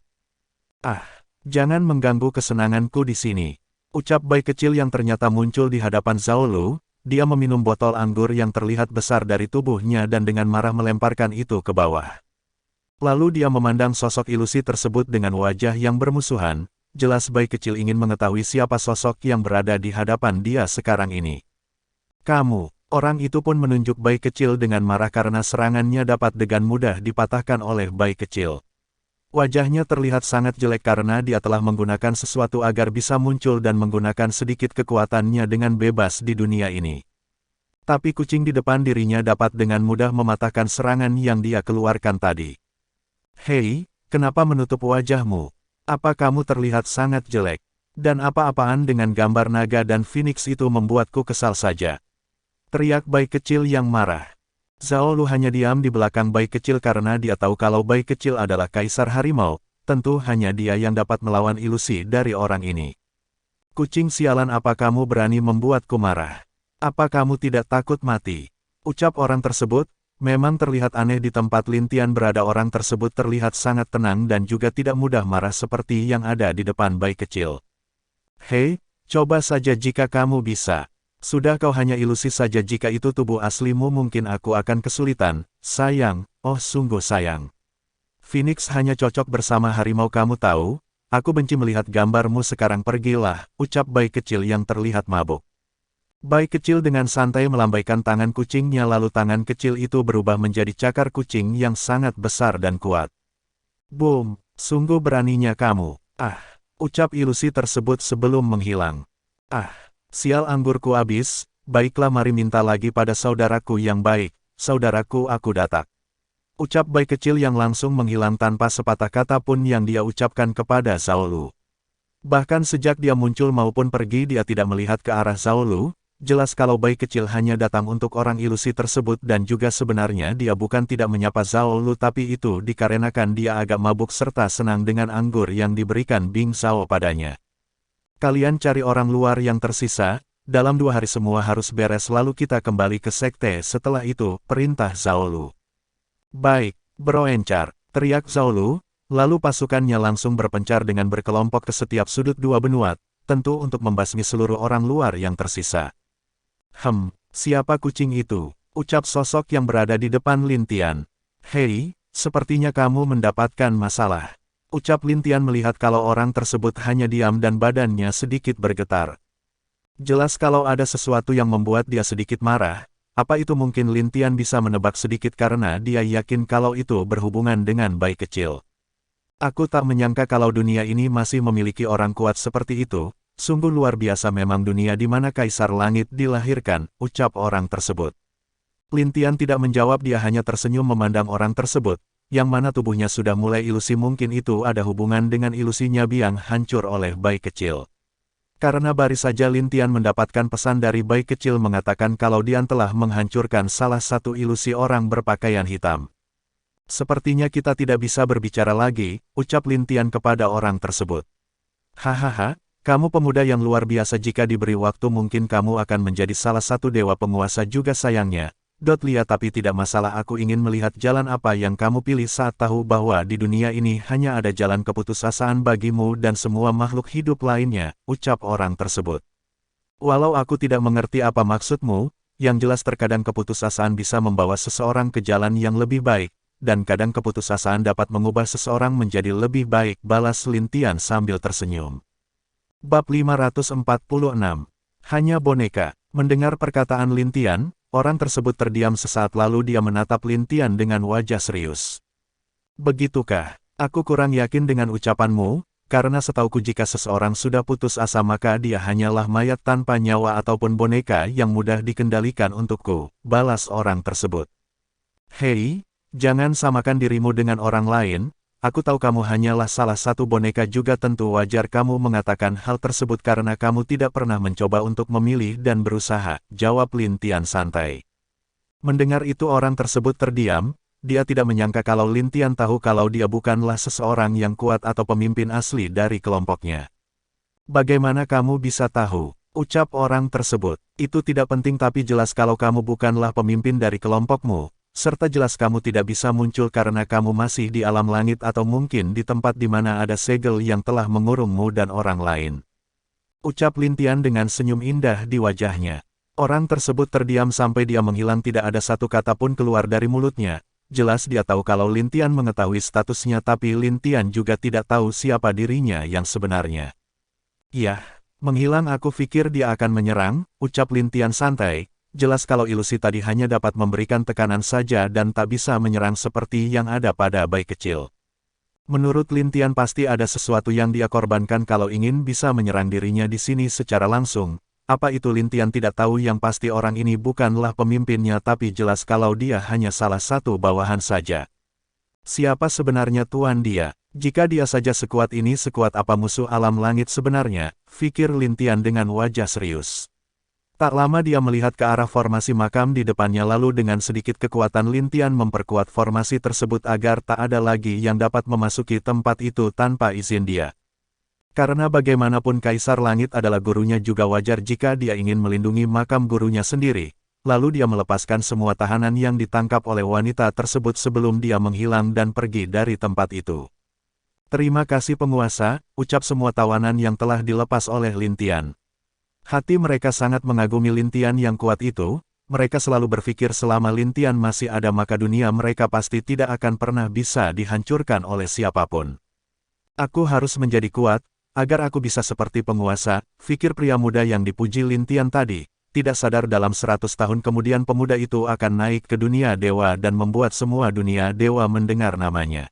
Jangan mengganggu kesenanganku di sini. Ucap bayi kecil yang ternyata muncul di hadapan Zhao Lu, dia meminum botol anggur yang terlihat besar dari tubuhnya dan dengan marah melemparkan itu ke bawah. Lalu dia memandang sosok ilusi tersebut dengan wajah yang bermusuhan, jelas bayi kecil ingin mengetahui siapa sosok yang berada di hadapan dia sekarang ini. Kamu, orang itu pun menunjuk bayi kecil dengan marah karena serangannya dapat dengan mudah dipatahkan oleh bayi kecil. Wajahnya terlihat sangat jelek karena dia telah menggunakan sesuatu agar bisa muncul dan menggunakan sedikit kekuatannya dengan bebas di dunia ini. Tapi kucing di depan dirinya dapat dengan mudah mematahkan serangan yang dia keluarkan tadi. Hei, kenapa menutup wajahmu? Apa kamu terlihat sangat jelek? Dan apa-apaan dengan gambar naga dan Phoenix itu membuatku kesal saja. Teriak bayi kecil yang marah. Zhao Lu hanya diam di belakang bayi kecil karena dia tahu kalau bayi kecil adalah kaisar harimau, tentu hanya dia yang dapat melawan ilusi dari orang ini. Kucing sialan, apa kamu berani membuatku marah? Apa kamu tidak takut mati? Ucap orang tersebut, memang terlihat aneh di tempat Lin Tian berada. Orang tersebut terlihat sangat tenang dan juga tidak mudah marah seperti yang ada di depan bayi kecil. Hei, coba saja jika kamu bisa. Sudah, kau hanya ilusi saja. Jika itu tubuh aslimu mungkin aku akan kesulitan. Sayang, oh sungguh sayang. Phoenix hanya cocok bersama harimau, kamu tahu. Aku benci melihat gambarmu sekarang, pergilah, ucap bayi kecil yang terlihat mabuk. Bayi kecil dengan santai melambaikan tangan kucingnya lalu tangan kecil itu berubah menjadi cakar kucing yang sangat besar dan kuat. Boom, sungguh beraninya kamu. Ah, ucap ilusi tersebut sebelum menghilang. Ah. Sial, anggurku habis, baiklah mari minta lagi pada saudaraku yang baik, saudaraku aku datak. Ucap bayi kecil yang langsung menghilang tanpa sepatah kata pun yang dia ucapkan kepada Zhao Lu. Bahkan sejak dia muncul maupun pergi dia tidak melihat ke arah Zhao Lu, jelas kalau bayi kecil hanya datang untuk orang ilusi tersebut dan juga sebenarnya dia bukan tidak menyapa Zhao Lu tapi itu dikarenakan dia agak mabuk serta senang dengan anggur yang diberikan Bing Zhao padanya. Kalian cari orang luar yang tersisa, dalam 2 hari semua harus beres lalu kita kembali ke sekte. Setelah itu, perintah Zhao Lu. Baik, beroencar, teriak Zhao Lu, lalu pasukannya langsung berpencar dengan berkelompok ke setiap sudut 2 benua, tentu untuk membasmi seluruh orang luar yang tersisa. Siapa kucing itu? Ucap sosok yang berada di depan Lin Tian. Hei, sepertinya kamu mendapatkan masalah. Ucap Lin Tian melihat kalau orang tersebut hanya diam dan badannya sedikit bergetar. Jelas kalau ada sesuatu yang membuat dia sedikit marah, apa itu mungkin Lin Tian bisa menebak sedikit karena dia yakin kalau itu berhubungan dengan bayi kecil. Aku tak menyangka kalau dunia ini masih memiliki orang kuat seperti itu, sungguh luar biasa memang dunia di mana Kaisar Langit dilahirkan, ucap orang tersebut. Lin Tian tidak menjawab, dia hanya tersenyum memandang orang tersebut, yang mana tubuhnya sudah mulai ilusi. Mungkin itu ada hubungan dengan ilusinya yang hancur oleh bayi kecil. Karena baru saja Lin Tian mendapatkan pesan dari bayi kecil mengatakan kalau dia telah menghancurkan salah satu ilusi orang berpakaian hitam. Sepertinya kita tidak bisa berbicara lagi, ucap Lin Tian kepada orang tersebut. Hahaha, kamu pemuda yang luar biasa, jika diberi waktu mungkin kamu akan menjadi salah satu dewa penguasa juga. Sayangnya, lihat, tapi tidak masalah, aku ingin melihat jalan apa yang kamu pilih saat tahu bahwa di dunia ini hanya ada jalan keputusasaan bagimu dan semua makhluk hidup lainnya, ucap orang tersebut. Walau aku tidak mengerti apa maksudmu, yang jelas terkadang keputusasaan bisa membawa seseorang ke jalan yang lebih baik, dan kadang keputusasaan dapat mengubah seseorang menjadi lebih baik, balas Lin Tian sambil tersenyum. Bab 546. Hanya boneka. Mendengar perkataan Lin Tian, orang tersebut terdiam sesaat lalu dia menatap Lin Tian dengan wajah serius. Begitukah? Aku kurang yakin dengan ucapanmu, karena setauku jika seseorang sudah putus asa maka dia hanyalah mayat tanpa nyawa ataupun boneka yang mudah dikendalikan untukku, balas orang tersebut. Hei, jangan samakan dirimu dengan orang lain, aku tahu kamu hanyalah salah satu boneka juga, tentu wajar kamu mengatakan hal tersebut karena kamu tidak pernah mencoba untuk memilih dan berusaha, jawab Lin Tian santai. Mendengar itu orang tersebut terdiam, dia tidak menyangka kalau Lin Tian tahu kalau dia bukanlah seseorang yang kuat atau pemimpin asli dari kelompoknya. Bagaimana kamu bisa tahu? Ucap orang tersebut. Itu tidak penting, tapi jelas kalau kamu bukanlah pemimpin dari kelompokmu. Serta jelas kamu tidak bisa muncul karena kamu masih di alam langit atau mungkin di tempat di mana ada segel yang telah mengurungmu dan orang lain. Ucap Lin Tian dengan senyum indah di wajahnya. Orang tersebut terdiam sampai dia menghilang, tidak ada satu kata pun keluar dari mulutnya. Jelas dia tahu kalau Lin Tian mengetahui statusnya, tapi Lin Tian juga tidak tahu siapa dirinya yang sebenarnya. Yah, menghilang, aku pikir dia akan menyerang, ucap Lin Tian santai. Jelas kalau ilusi tadi hanya dapat memberikan tekanan saja dan tak bisa menyerang seperti yang ada pada bayi kecil. Menurut Lin Tian pasti ada sesuatu yang dia korbankan kalau ingin bisa menyerang dirinya di sini secara langsung. Apa itu Lin Tian tidak tahu, yang pasti orang ini bukanlah pemimpinnya, tapi jelas kalau dia hanya salah satu bawahan saja. Siapa sebenarnya tuan dia? Jika dia saja sekuat ini, sekuat apa musuh alam langit sebenarnya? Pikir Lin Tian dengan wajah serius. Tak lama dia melihat ke arah formasi makam di depannya, lalu dengan sedikit kekuatan Lin Tian memperkuat formasi tersebut agar tak ada lagi yang dapat memasuki tempat itu tanpa izin dia. Karena bagaimanapun Kaisar Langit adalah gurunya, juga wajar jika dia ingin melindungi makam gurunya sendiri. Lalu dia melepaskan semua tahanan yang ditangkap oleh wanita tersebut sebelum dia menghilang dan pergi dari tempat itu. Terima kasih penguasa, ucap semua tawanan yang telah dilepas oleh Lin Tian. Hati mereka sangat mengagumi Lin Tian yang kuat itu. Mereka selalu berpikir selama Lin Tian masih ada maka dunia mereka pasti tidak akan pernah bisa dihancurkan oleh siapapun. Aku harus menjadi kuat, agar aku bisa seperti penguasa, pikir pria muda yang dipuji Lin Tian tadi. Tidak sadar dalam 100 tahun kemudian pemuda itu akan naik ke dunia dewa dan membuat semua dunia dewa mendengar namanya.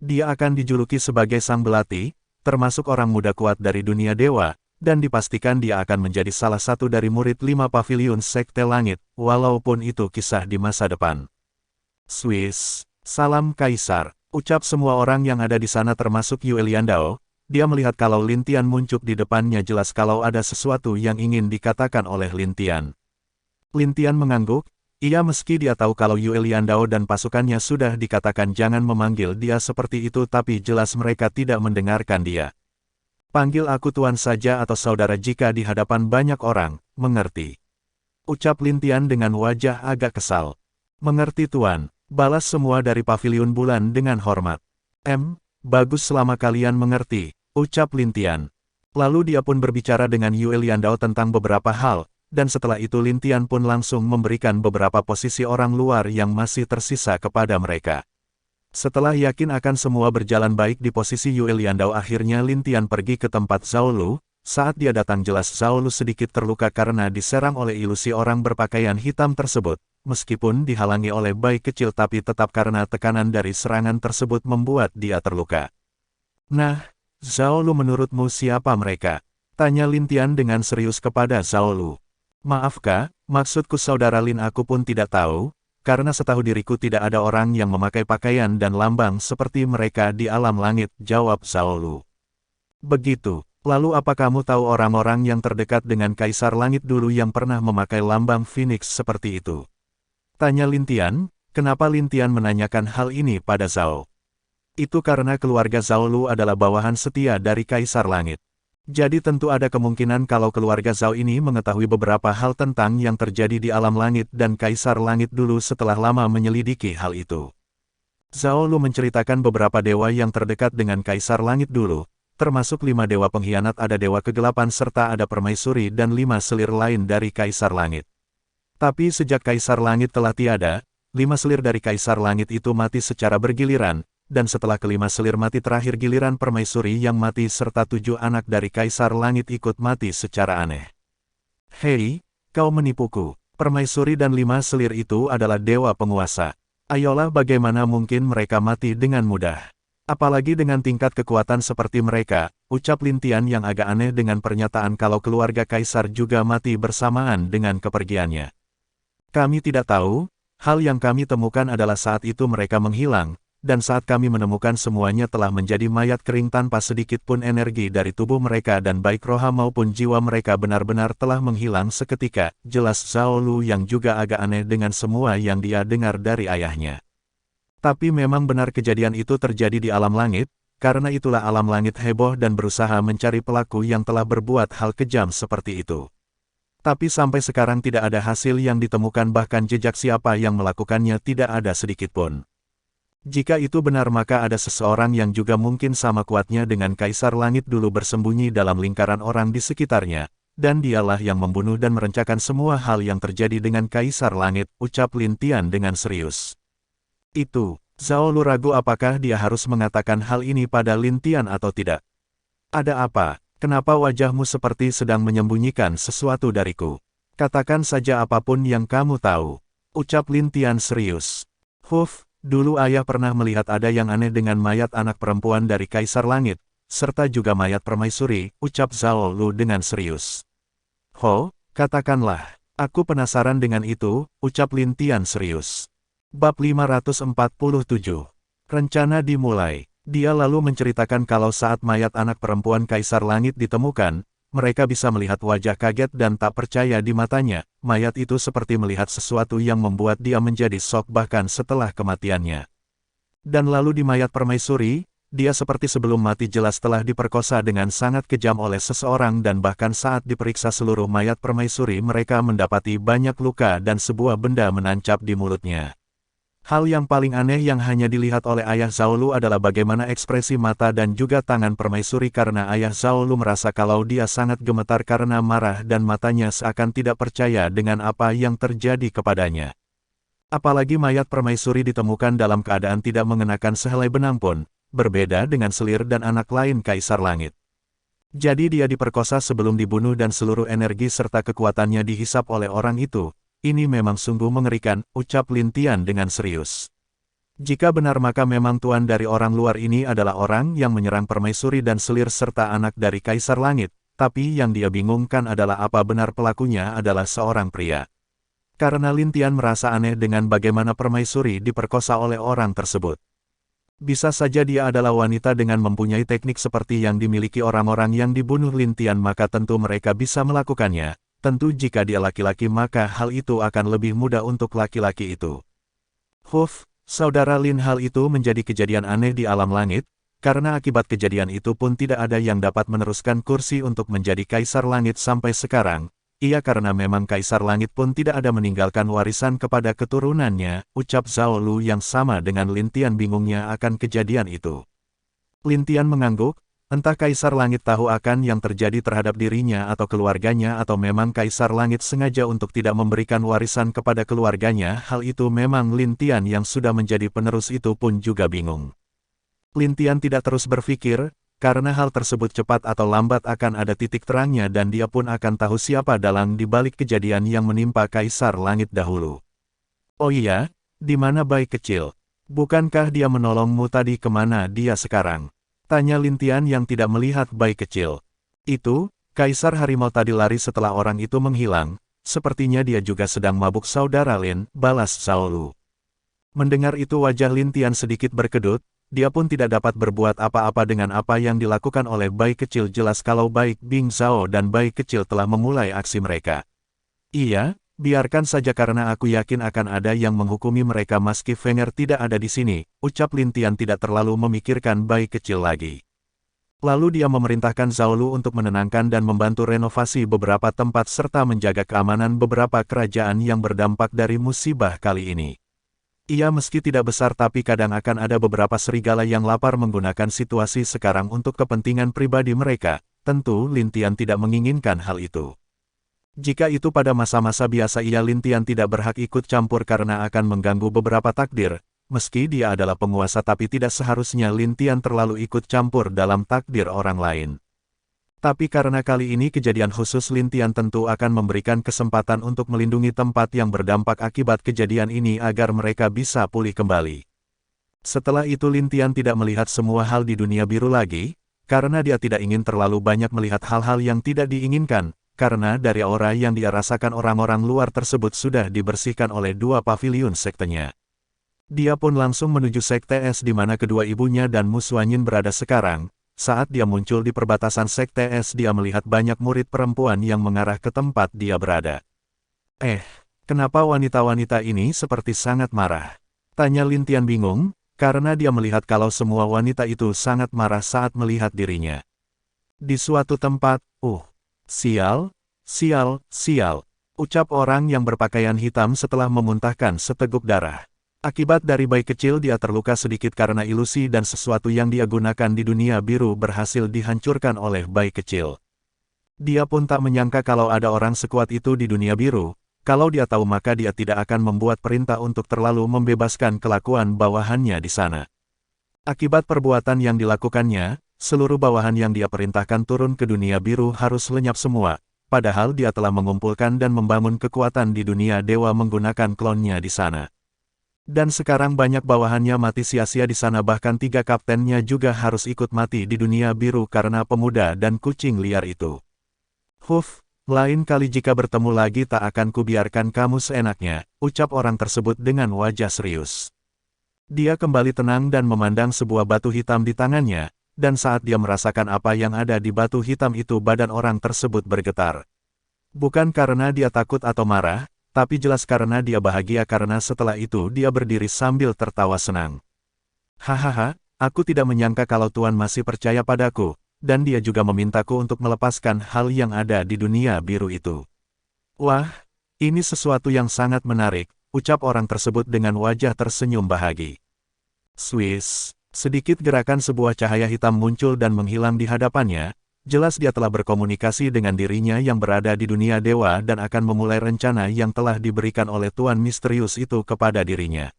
Dia akan dijuluki sebagai Sang Belati, termasuk orang muda kuat dari dunia dewa, dan dipastikan dia akan menjadi salah satu dari murid 5 paviliun Sekte Langit, walaupun itu kisah di masa depan. Swiss, salam Kaisar, ucap semua orang yang ada di sana termasuk Yue Liandao. Dia melihat kalau Lin Tian muncul di depannya, jelas kalau ada sesuatu yang ingin dikatakan oleh Lin Tian. Lin Tian mengangguk, iya, meski dia tahu kalau Yue Liandao dan pasukannya sudah dikatakan jangan memanggil dia seperti itu, tapi jelas mereka tidak mendengarkan dia. Panggil aku tuan saja atau saudara jika di hadapan banyak orang, mengerti? Ucap Lin Tian dengan wajah agak kesal. Mengerti tuan, balas semua dari paviliun bulan dengan hormat. Bagus, selama kalian mengerti, ucap Lin Tian. Lalu dia pun berbicara dengan Yue Liandao tentang beberapa hal, dan setelah itu Lin Tian pun langsung memberikan beberapa posisi orang luar yang masih tersisa kepada mereka. Setelah yakin akan semua berjalan baik di posisi Yue Liandao, akhirnya Lin Tian pergi ke tempat Zhao Lu. Saat dia datang jelas Zhao Lu sedikit terluka karena diserang oleh ilusi orang berpakaian hitam tersebut. Meskipun dihalangi oleh bayi kecil, tapi tetap karena tekanan dari serangan tersebut membuat dia terluka. Nah, Zhao Lu, menurutmu siapa mereka? Tanya Lin Tian dengan serius kepada Zhao Lu. Maaf kak, maksudku saudara Lin, aku pun tidak tahu. Karena setahu diriku tidak ada orang yang memakai pakaian dan lambang seperti mereka di alam langit, jawab Zhao Lu. Begitu, lalu apa kamu tahu orang-orang yang terdekat dengan Kaisar Langit dulu yang pernah memakai lambang Phoenix seperti itu? Tanya Lin Tian. Kenapa Lin Tian menanyakan hal ini pada Zhao? Itu karena keluarga Zhao Lu adalah bawahan setia dari Kaisar Langit. Jadi tentu ada kemungkinan kalau keluarga Zhao ini mengetahui beberapa hal tentang yang terjadi di alam langit dan Kaisar Langit dulu setelah lama menyelidiki hal itu. Zhao Lu menceritakan beberapa dewa yang terdekat dengan Kaisar Langit dulu, termasuk 5 dewa pengkhianat, ada dewa kegelapan serta ada permaisuri dan 5 selir lain dari Kaisar Langit. Tapi sejak Kaisar Langit telah tiada, 5 selir dari Kaisar Langit itu mati secara bergiliran, dan setelah kelima selir mati terakhir giliran permaisuri yang mati serta 7 anak dari Kaisar Langit ikut mati secara aneh. Hei, kau menipuku. Permaisuri dan 5 selir itu adalah dewa penguasa. Ayolah, bagaimana mungkin mereka mati dengan mudah? Apalagi dengan tingkat kekuatan seperti mereka, ucap Lin Tian yang agak aneh dengan pernyataan kalau keluarga Kaisar juga mati bersamaan dengan kepergiannya. Kami tidak tahu, hal yang kami temukan adalah saat itu mereka menghilang, dan saat kami menemukan semuanya telah menjadi mayat kering tanpa sedikit pun energi dari tubuh mereka, dan baik roha maupun jiwa mereka benar-benar telah menghilang seketika, jelas Zhao Lu yang juga agak aneh dengan semua yang dia dengar dari ayahnya. Tapi memang benar kejadian itu terjadi di alam langit, karena itulah alam langit heboh dan berusaha mencari pelaku yang telah berbuat hal kejam seperti itu. Tapi sampai sekarang tidak ada hasil yang ditemukan, bahkan jejak siapa yang melakukannya tidak ada sedikit pun. Jika itu benar maka ada seseorang yang juga mungkin sama kuatnya dengan Kaisar Langit dulu bersembunyi dalam lingkaran orang di sekitarnya, Dan dialah yang membunuh dan merencanakan semua hal yang terjadi dengan Kaisar Langit, ucap Lin Tian dengan serius. Itu, Zhao Lu ragu apakah dia harus mengatakan hal ini pada Lin Tian atau tidak. Ada apa? Kenapa wajahmu seperti sedang menyembunyikan sesuatu dariku? Katakan saja apapun yang kamu tahu, ucap Lin Tian serius. Dulu ayah pernah melihat ada yang aneh dengan mayat anak perempuan dari Kaisar Langit, serta juga mayat permaisuri, ucap Zhao Lu dengan serius. Katakanlah, aku penasaran dengan itu, ucap Lin Tian serius. Bab 547. Rencana dimulai. Dia lalu menceritakan kalau saat mayat anak perempuan Kaisar Langit ditemukan, mereka bisa melihat wajah kaget dan tak percaya di matanya. Mayat itu seperti melihat sesuatu yang membuat dia menjadi shock bahkan setelah kematiannya. Dan lalu di mayat permaisuri, dia seperti sebelum mati jelas telah diperkosa dengan sangat kejam oleh seseorang dan bahkan saat diperiksa seluruh mayat permaisuri mereka mendapati banyak luka dan sebuah benda menancap di mulutnya. Hal yang paling aneh yang hanya dilihat oleh ayah Zhao Lu adalah bagaimana ekspresi mata dan juga tangan permaisuri karena ayah Zhao Lu merasa kalau dia sangat gemetar karena marah dan matanya seakan tidak percaya dengan apa yang terjadi kepadanya. Apalagi mayat permaisuri ditemukan dalam keadaan tidak mengenakan sehelai benang pun, berbeda dengan Selir dan anak lain Kaisar Langit. Jadi dia diperkosa sebelum dibunuh dan seluruh energi serta kekuatannya dihisap oleh orang itu. Ini memang sungguh mengerikan, ucap Lin Tian dengan serius. Jika benar maka memang tuan dari orang luar ini adalah orang yang menyerang permaisuri dan Selir serta anak dari Kaisar Langit, tapi yang dia bingungkan adalah apa benar pelakunya adalah seorang pria. Karena Lin Tian merasa aneh dengan bagaimana permaisuri diperkosa oleh orang tersebut. Bisa saja dia adalah wanita dengan mempunyai teknik seperti yang dimiliki orang-orang yang dibunuh Lin Tian maka tentu mereka bisa melakukannya. Tentu jika dia laki-laki maka hal itu akan lebih mudah untuk laki-laki itu. Saudara Lin, hal itu menjadi kejadian aneh di alam langit, karena akibat kejadian itu pun tidak ada yang dapat meneruskan kursi untuk menjadi Kaisar Langit sampai sekarang. Iya karena memang Kaisar Langit pun tidak ada meninggalkan warisan kepada keturunannya, ucap Zhao Lu yang sama dengan Lin Tian bingungnya akan kejadian itu. Lin Tian mengangguk. Entah Kaisar Langit tahu akan yang terjadi terhadap dirinya atau keluarganya atau memang Kaisar Langit sengaja untuk tidak memberikan warisan kepada keluarganya, hal itu memang Lin Tian yang sudah menjadi penerus itu pun juga bingung. Lin Tian tidak terus berpikir, karena hal tersebut cepat atau lambat akan ada titik terangnya dan dia pun akan tahu siapa dalang di balik kejadian yang menimpa Kaisar Langit dahulu. Oh iya, di mana bayi kecil? Bukankah dia menolongmu tadi? Kemana dia sekarang? Tanya Lin Tian yang tidak melihat bayi kecil. Itu, Kaisar Harimau tadi lari setelah orang itu menghilang, sepertinya dia juga sedang mabuk saudara Lin, balas Zhao Lu. Mendengar itu wajah Lin Tian sedikit berkedut, dia pun tidak dapat berbuat apa-apa dengan apa yang dilakukan oleh bayi kecil. Jelas kalau baik Bing Zhao dan bayi kecil telah memulai aksi mereka. Iya, biarkan saja karena aku yakin akan ada yang menghukumi mereka meski Fenger tidak ada di sini, ucap Lin Tian tidak terlalu memikirkan bayi kecil lagi. Lalu dia memerintahkan Zhao Lu untuk menenangkan dan membantu renovasi beberapa tempat serta menjaga keamanan beberapa kerajaan yang berdampak dari musibah kali ini. Ia meski tidak besar tapi kadang akan ada beberapa serigala yang lapar menggunakan situasi sekarang untuk kepentingan pribadi mereka, tentu Lin Tian tidak menginginkan hal itu. Jika itu pada masa-masa biasa Lin Tian tidak berhak ikut campur karena akan mengganggu beberapa takdir, meski dia adalah penguasa tapi tidak seharusnya Lin Tian terlalu ikut campur dalam takdir orang lain. Tapi karena kali ini kejadian khusus Lin Tian tentu akan memberikan kesempatan untuk melindungi tempat yang berdampak akibat kejadian ini agar mereka bisa pulih kembali. Setelah itu Lin Tian tidak melihat semua hal di dunia biru lagi, karena dia tidak ingin terlalu banyak melihat hal-hal yang tidak diinginkan. Karena dari aura yang dia rasakan orang-orang luar tersebut sudah dibersihkan oleh dua paviliun sektenya. Dia pun langsung menuju sekte es di mana kedua ibunya dan Mu Xuanyin berada sekarang. Saat dia muncul di perbatasan sekte es dia melihat banyak murid perempuan yang mengarah ke tempat dia berada. Kenapa wanita-wanita ini seperti sangat marah? Tanya Lin Tian bingung, karena dia melihat kalau semua wanita itu sangat marah saat melihat dirinya. Di suatu tempat, sial, ucap orang yang berpakaian hitam setelah memuntahkan seteguk darah. Akibat dari bayi kecil dia terluka sedikit karena ilusi dan sesuatu yang dia gunakan di dunia biru berhasil dihancurkan oleh bayi kecil. Dia pun tak menyangka kalau ada orang sekuat itu di dunia biru. Kalau dia tahu maka dia tidak akan membuat perintah untuk terlalu membebaskan kelakuan bawahannya di sana. Akibat perbuatan yang dilakukannya, seluruh bawahan yang dia perintahkan turun ke dunia biru harus lenyap semua, padahal dia telah mengumpulkan dan membangun kekuatan di dunia dewa menggunakan klonnya di sana. Dan sekarang banyak bawahannya mati sia-sia di sana, bahkan 3 kaptennya juga harus ikut mati di dunia biru karena pemuda dan kucing liar itu. Lain kali jika bertemu lagi tak akan kubiarkan kamu seenaknya, ucap orang tersebut dengan wajah serius. Dia kembali tenang dan memandang sebuah batu hitam di tangannya, dan saat dia merasakan apa yang ada di batu hitam itu badan orang tersebut bergetar. Bukan karena dia takut atau marah, tapi jelas karena dia bahagia karena setelah itu dia berdiri sambil tertawa senang. Hahaha, aku tidak menyangka kalau Tuan masih percaya padaku. Dan dia juga memintaku untuk melepaskan hal yang ada di dunia biru itu. Wah, ini sesuatu yang sangat menarik, ucap orang tersebut dengan wajah tersenyum bahagia. Swiss, sedikit gerakan sebuah cahaya hitam muncul dan menghilang di hadapannya, jelas dia telah berkomunikasi dengan dirinya yang berada di dunia dewa dan akan memulai rencana yang telah diberikan oleh Tuan misterius itu kepada dirinya.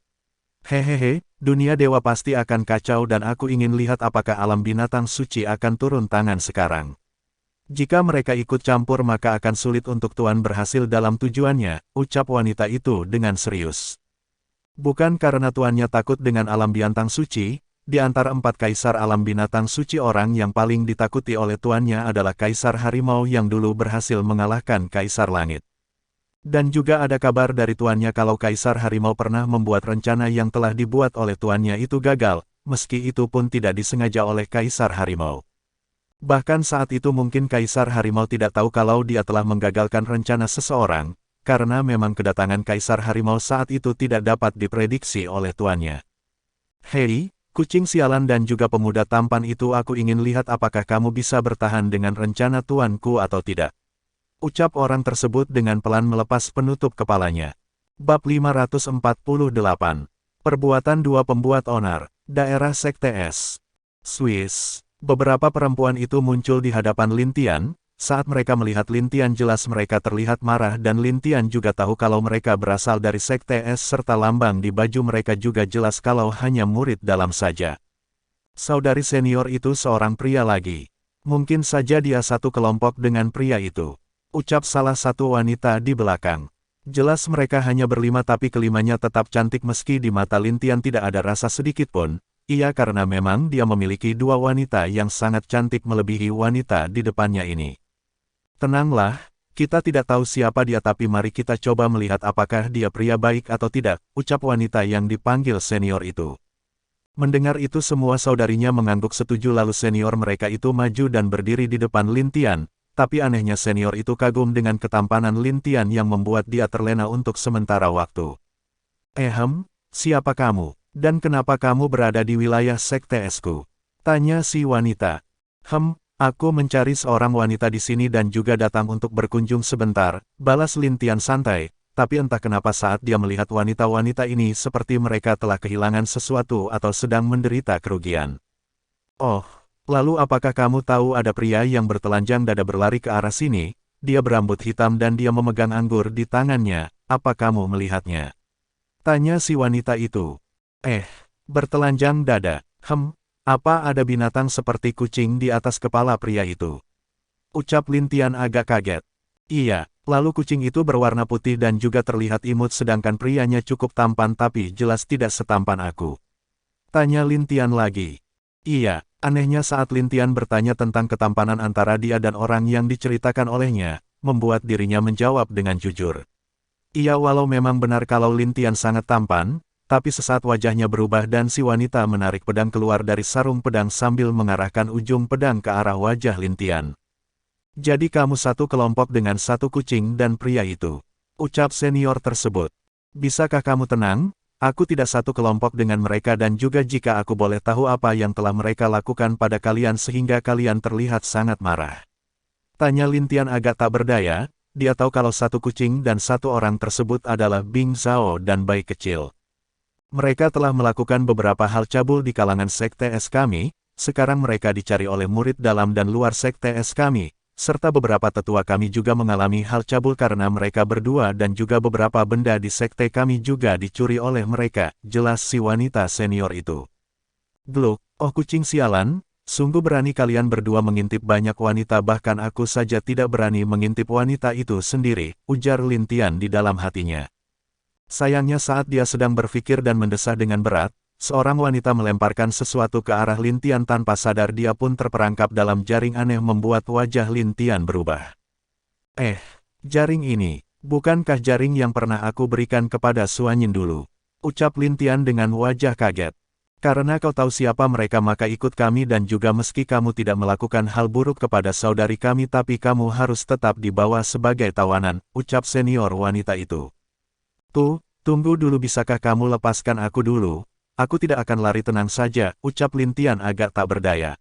Hehehe, dunia dewa pasti akan kacau dan aku ingin lihat apakah alam binatang suci akan turun tangan sekarang. Jika mereka ikut campur maka akan sulit untuk Tuan berhasil dalam tujuannya, ucap wanita itu dengan serius. Bukan karena tuannya takut dengan alam binatang suci, di antara 4 kaisar alam binatang suci orang yang paling ditakuti oleh tuannya adalah kaisar harimau yang dulu berhasil mengalahkan kaisar langit. Dan juga ada kabar dari tuannya kalau kaisar harimau pernah membuat rencana yang telah dibuat oleh tuannya itu gagal, meski itu pun tidak disengaja oleh kaisar harimau. Bahkan saat itu mungkin kaisar harimau tidak tahu kalau dia telah menggagalkan rencana seseorang, karena memang kedatangan kaisar harimau saat itu tidak dapat diprediksi oleh tuannya. Hei, kucing sialan dan juga pemuda tampan itu, aku ingin lihat apakah kamu bisa bertahan dengan rencana tuanku atau tidak. Ucap orang tersebut dengan pelan melepas penutup kepalanya. Bab 548. Perbuatan 2 pembuat onar, daerah Sekte Es. Swiss. Beberapa perempuan itu muncul di hadapan Lin Tian. Saat mereka melihat Lin Tian jelas mereka terlihat marah dan Lin Tian juga tahu kalau mereka berasal dari Sekte Es serta lambang di baju mereka juga jelas kalau hanya murid dalam saja. Saudari senior itu seorang pria lagi. Mungkin saja dia satu kelompok dengan pria itu. Ucap salah satu wanita di belakang. Jelas mereka hanya berlima tapi kelimanya tetap cantik meski di mata Lin Tian tidak ada rasa sedikit pun. Iya karena memang dia memiliki 2 wanita yang sangat cantik melebihi wanita di depannya ini. Tenanglah, kita tidak tahu siapa dia tapi mari kita coba melihat apakah dia pria baik atau tidak, ucap wanita yang dipanggil senior itu. Mendengar itu semua saudarinya mengangguk setuju lalu senior mereka itu maju dan berdiri di depan Lin Tian. Tapi anehnya senior itu kagum dengan ketampanan Lin Tian yang membuat dia terlena untuk sementara waktu. Siapa kamu? Dan kenapa kamu berada di wilayah Sekte Esku? Tanya si wanita. Aku mencari seorang wanita di sini dan juga datang untuk berkunjung sebentar, balas Lin Tian santai, tapi entah kenapa saat dia melihat wanita-wanita ini seperti mereka telah kehilangan sesuatu atau sedang menderita kerugian. Oh. Lalu apakah kamu tahu ada pria yang bertelanjang dada berlari ke arah sini? Dia berambut hitam dan dia memegang anggur di tangannya. Apa kamu melihatnya? Tanya si wanita itu. Bertelanjang dada. Apa ada binatang seperti kucing di atas kepala pria itu? Ucap Lin Tian agak kaget. Iya, lalu kucing itu berwarna putih dan juga terlihat imut sedangkan prianya cukup tampan tapi jelas tidak setampan aku. Tanya Lin Tian lagi. Iya. Anehnya saat Lin Tian bertanya tentang ketampanan antara dia dan orang yang diceritakan olehnya, membuat dirinya menjawab dengan jujur. Iya walau memang benar kalau Lin Tian sangat tampan, tapi sesaat wajahnya berubah dan si wanita menarik pedang keluar dari sarung pedang sambil mengarahkan ujung pedang ke arah wajah Lin Tian. Jadi kamu satu kelompok dengan satu kucing dan pria itu. Ucap senior tersebut. Bisakah kamu tenang? Aku tidak satu kelompok dengan mereka dan juga jika aku boleh tahu apa yang telah mereka lakukan pada kalian sehingga kalian terlihat sangat marah. Tanya Lin Tian agak tak berdaya, dia tahu kalau satu kucing dan satu orang tersebut adalah Bing Zhao dan bayi kecil. Mereka telah melakukan beberapa hal cabul di kalangan Sekte Es kami, sekarang mereka dicari oleh murid dalam dan luar Sekte Es kami, serta beberapa tetua kami juga mengalami hal cabul karena mereka berdua dan juga beberapa benda di sekte kami juga dicuri oleh mereka, jelas si wanita senior itu. Gluk, oh kucing sialan, sungguh berani kalian berdua mengintip banyak wanita bahkan aku saja tidak berani mengintip wanita itu sendiri, ujar Lin Tian di dalam hatinya. Sayangnya saat dia sedang berpikir dan mendesah dengan berat, seorang wanita melemparkan sesuatu ke arah Lin Tian tanpa sadar dia pun terperangkap dalam jaring aneh membuat wajah Lin Tian berubah. Jaring ini, bukankah jaring yang pernah aku berikan kepada Suanyin dulu? Ucap Lin Tian dengan wajah kaget. Karena kau tahu siapa mereka maka ikut kami dan juga meski kamu tidak melakukan hal buruk kepada saudari kami tapi kamu harus tetap dibawa sebagai tawanan, ucap senior wanita itu. Tunggu dulu bisakah kamu lepaskan aku dulu? Aku tidak akan lari tenang saja, ucap Lin Tian agak tak berdaya.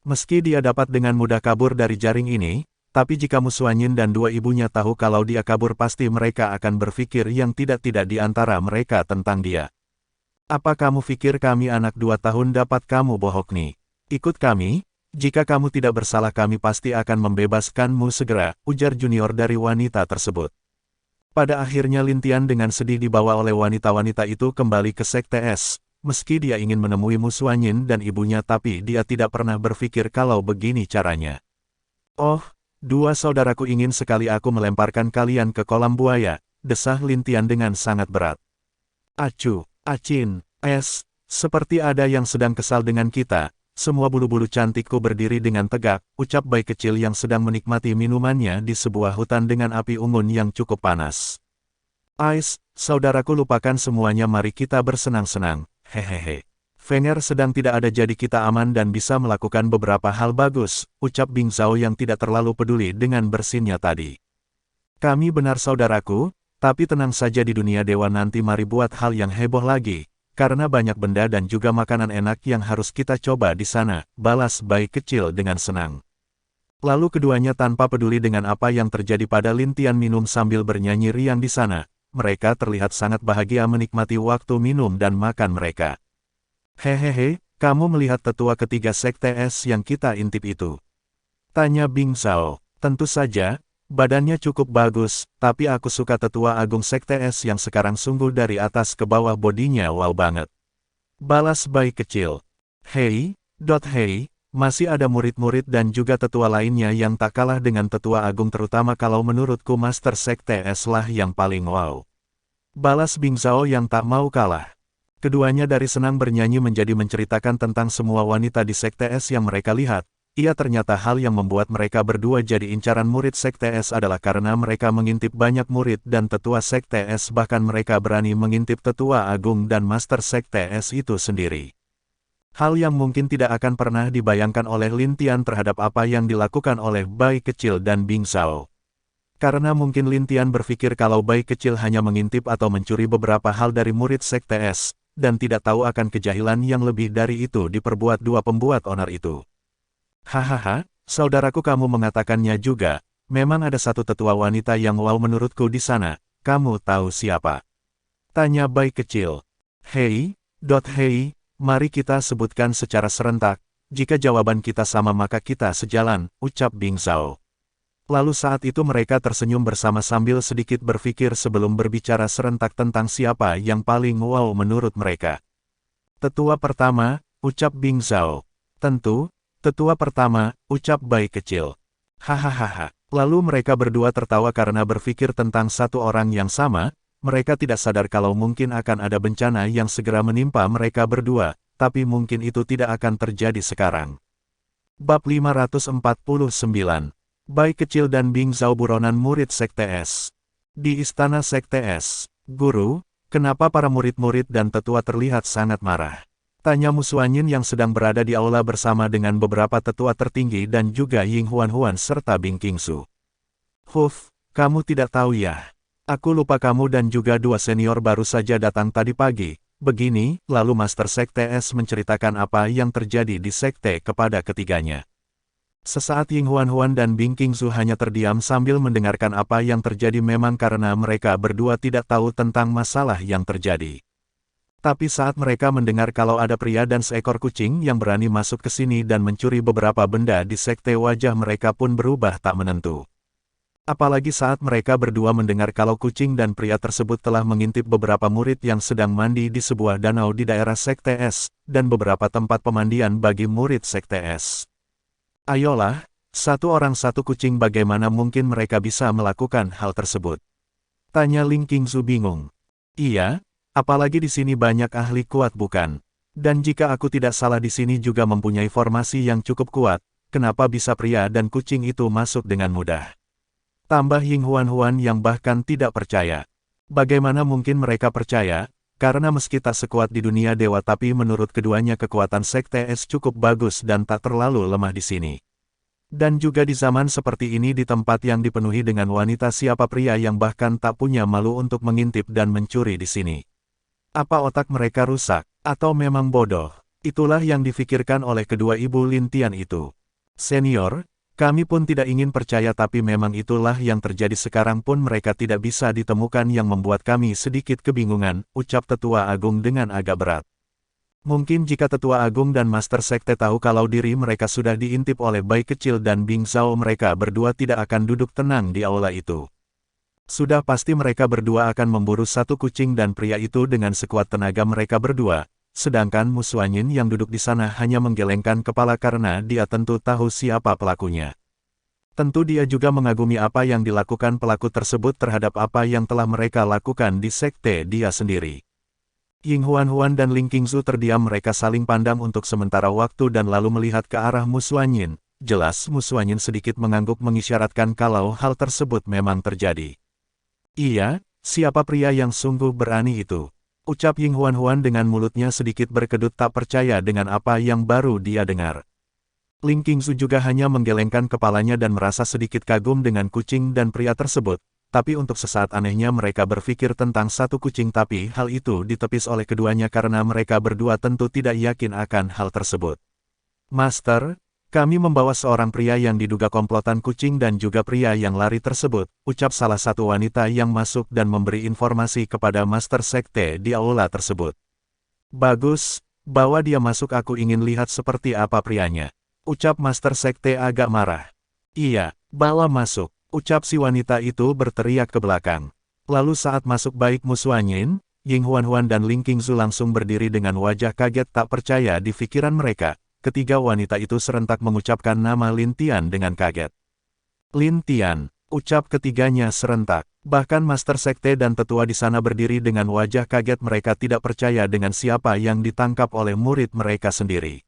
Meski dia dapat dengan mudah kabur dari jaring ini, tapi jika Musuanyin dan dua ibunya tahu kalau dia kabur pasti mereka akan berpikir yang tidak-tidak di antara mereka tentang dia. Apa kamu pikir kami anak 2 tahun dapat kamu bohong nih? Ikut kami, jika kamu tidak bersalah kami pasti akan membebaskanmu segera, ujar junior dari wanita tersebut. Pada akhirnya Lin Tian dengan sedih dibawa oleh wanita-wanita itu kembali ke Sekte Es. Meski dia ingin menemui Musuanyin dan ibunya tapi dia tidak pernah berpikir kalau begini caranya. Oh, dua saudaraku ingin sekali aku melemparkan kalian ke kolam buaya, desah Lin Tian dengan sangat berat. Acu, acin, seperti ada yang sedang kesal dengan kita, semua bulu-bulu cantikku berdiri dengan tegak, ucap bayi kecil yang sedang menikmati minumannya di sebuah hutan dengan api unggun yang cukup panas. Saudaraku lupakan semuanya mari kita bersenang-senang. Hehehe. Fenger sedang tidak ada jadi kita aman dan bisa melakukan beberapa hal bagus, ucap Bing Zhao yang tidak terlalu peduli dengan bersinnya tadi. Kami benar saudaraku, tapi tenang saja di dunia dewa nanti mari buat hal yang heboh lagi, karena banyak benda dan juga makanan enak yang harus kita coba di sana, balas bayi kecil dengan senang. Lalu keduanya tanpa peduli dengan apa yang terjadi pada Lin Tian minum sambil bernyanyi riang di sana. Mereka terlihat sangat bahagia menikmati waktu minum dan makan mereka. Hehehe, kamu melihat tetua ketiga Sekte Es yang kita intip itu? Tanya Bing Zhao. Tentu saja, badannya cukup bagus, tapi aku suka tetua agung Sekte Es yang sekarang sungguh dari atas ke bawah bodinya wow banget. Balas bayi kecil. Hei, masih ada murid-murid dan juga tetua lainnya yang tak kalah dengan tetua agung terutama kalau menurutku Master Sekte Es lah yang paling wow. Balas Bing Zhao yang tak mau kalah. Keduanya dari senang bernyanyi menjadi menceritakan tentang semua wanita di Sekte Es yang mereka lihat. Ia ternyata hal yang membuat mereka berdua jadi incaran murid Sekte Es adalah karena mereka mengintip banyak murid dan tetua Sekte Es bahkan mereka berani mengintip tetua agung dan Master Sekte Es itu sendiri. Hal yang mungkin tidak akan pernah dibayangkan oleh Lin Tian terhadap apa yang dilakukan oleh bayi kecil dan Bing Zhao. Karena mungkin Lin Tian berpikir kalau bayi kecil hanya mengintip atau mencuri beberapa hal dari murid Sekte Es, dan tidak tahu akan kejahilan yang lebih dari itu diperbuat dua pembuat onar itu. Hahaha, saudaraku kamu mengatakannya juga, memang ada satu tetua wanita yang wow menurutku di sana, kamu tahu siapa? Tanya bayi kecil. Hei, mari kita sebutkan secara serentak, jika jawaban kita sama maka kita sejalan, ucap Bing Zhao. Lalu saat itu mereka tersenyum bersama sambil sedikit berpikir sebelum berbicara serentak tentang siapa yang paling wow menurut mereka. Tetua pertama, ucap Bing Zhao. Tentu, tetua pertama, ucap bayi kecil. Hahaha. Lalu mereka berdua tertawa karena berpikir tentang satu orang yang sama. Mereka tidak sadar kalau mungkin akan ada bencana yang segera menimpa mereka berdua, tapi mungkin itu tidak akan terjadi sekarang. Bab 549. Bayi kecil dan Bing Zhao buronan murid Sekte Es. Di istana Sekte Es, Guru, kenapa para murid-murid dan tetua terlihat sangat marah? Tanya Musuanyin yang sedang berada di aula bersama dengan beberapa tetua tertinggi dan juga Ying Huan serta Bing Qingsu. Kamu tidak tahu ya? Aku lupa kamu dan juga dua senior baru saja datang tadi pagi. Begini, lalu Master Sekte Es menceritakan apa yang terjadi di sekte kepada ketiganya. Sesaat Ying Huan dan Bing Qingsu hanya terdiam sambil mendengarkan apa yang terjadi memang karena mereka berdua tidak tahu tentang masalah yang terjadi. Tapi saat mereka mendengar kalau ada pria dan seekor kucing yang berani masuk ke sini dan mencuri beberapa benda di sekte, wajah mereka pun berubah tak menentu. Apalagi saat mereka berdua mendengar kalau kucing dan pria tersebut telah mengintip beberapa murid yang sedang mandi di sebuah danau di daerah sekte S, dan beberapa tempat pemandian bagi murid sekte S. Ayolah, satu orang satu kucing, bagaimana mungkin mereka bisa melakukan hal tersebut? Tanya Ling Qingzu bingung. Iya, apalagi di sini banyak ahli kuat bukan? Dan jika aku tidak salah di sini juga mempunyai formasi yang cukup kuat, kenapa bisa pria dan kucing itu masuk dengan mudah? Tambah Ying Huan-Huan yang bahkan tidak percaya. Bagaimana mungkin mereka percaya? Karena meski tak sekuat di dunia dewa tapi menurut keduanya kekuatan sekte S cukup bagus dan tak terlalu lemah di sini. Dan juga di zaman seperti ini di tempat yang dipenuhi dengan wanita, siapa pria yang bahkan tak punya malu untuk mengintip dan mencuri di sini? Apa otak mereka rusak, atau memang bodoh? Itulah yang difikirkan oleh kedua ibu Lintian itu. Senior, kami pun tidak ingin percaya tapi memang itulah yang terjadi. Sekarang pun mereka tidak bisa ditemukan yang membuat kami sedikit kebingungan, ucap Tetua Agung dengan agak berat. Mungkin jika Tetua Agung dan Master Sekte tahu kalau diri mereka sudah diintip oleh bayi kecil dan Bing Zhao, mereka berdua tidak akan duduk tenang di aula itu. Sudah pasti mereka berdua akan memburu satu kucing dan pria itu dengan sekuat tenaga mereka berdua, sedangkan Mu Suanyin yang duduk di sana hanya menggelengkan kepala karena dia tentu tahu siapa pelakunya. Tentu dia juga mengagumi apa yang dilakukan pelaku tersebut terhadap apa yang telah mereka lakukan di sekte dia sendiri. Ying Huan-Huan dan Ling Qingzu terdiam, mereka saling pandang untuk sementara waktu dan lalu melihat ke arah Mu Suanyin. Jelas Mu Suanyin sedikit mengangguk mengisyaratkan kalau hal tersebut memang terjadi. Iya, siapa pria yang sungguh berani itu? Ucap Ying Huan-Huan dengan mulutnya sedikit berkedut tak percaya dengan apa yang baru dia dengar. Ling Qingzu juga hanya menggelengkan kepalanya dan merasa sedikit kagum dengan kucing dan pria tersebut, tapi untuk sesaat anehnya mereka berpikir tentang satu kucing, tapi hal itu ditepis oleh keduanya karena mereka berdua tentu tidak yakin akan hal tersebut. Master, kami membawa seorang pria yang diduga komplotan kucing dan juga pria yang lari tersebut, ucap salah satu wanita yang masuk dan memberi informasi kepada Master Sekte di aula tersebut. Bagus, bawa dia masuk, aku ingin lihat seperti apa prianya, ucap Master Sekte agak marah. Iya, bawa masuk, ucap si wanita itu berteriak ke belakang. Lalu saat masuk baik Mu Suanyin, Ying Huan-Huan dan Ling Qingzu langsung berdiri dengan wajah kaget tak percaya di pikiran mereka. Ketiga wanita itu serentak mengucapkan nama Lintian dengan kaget. Lintian, ucap ketiganya serentak. Bahkan Master Sekte dan tetua di sana berdiri dengan wajah kaget, mereka tidak percaya dengan siapa yang ditangkap oleh murid mereka sendiri.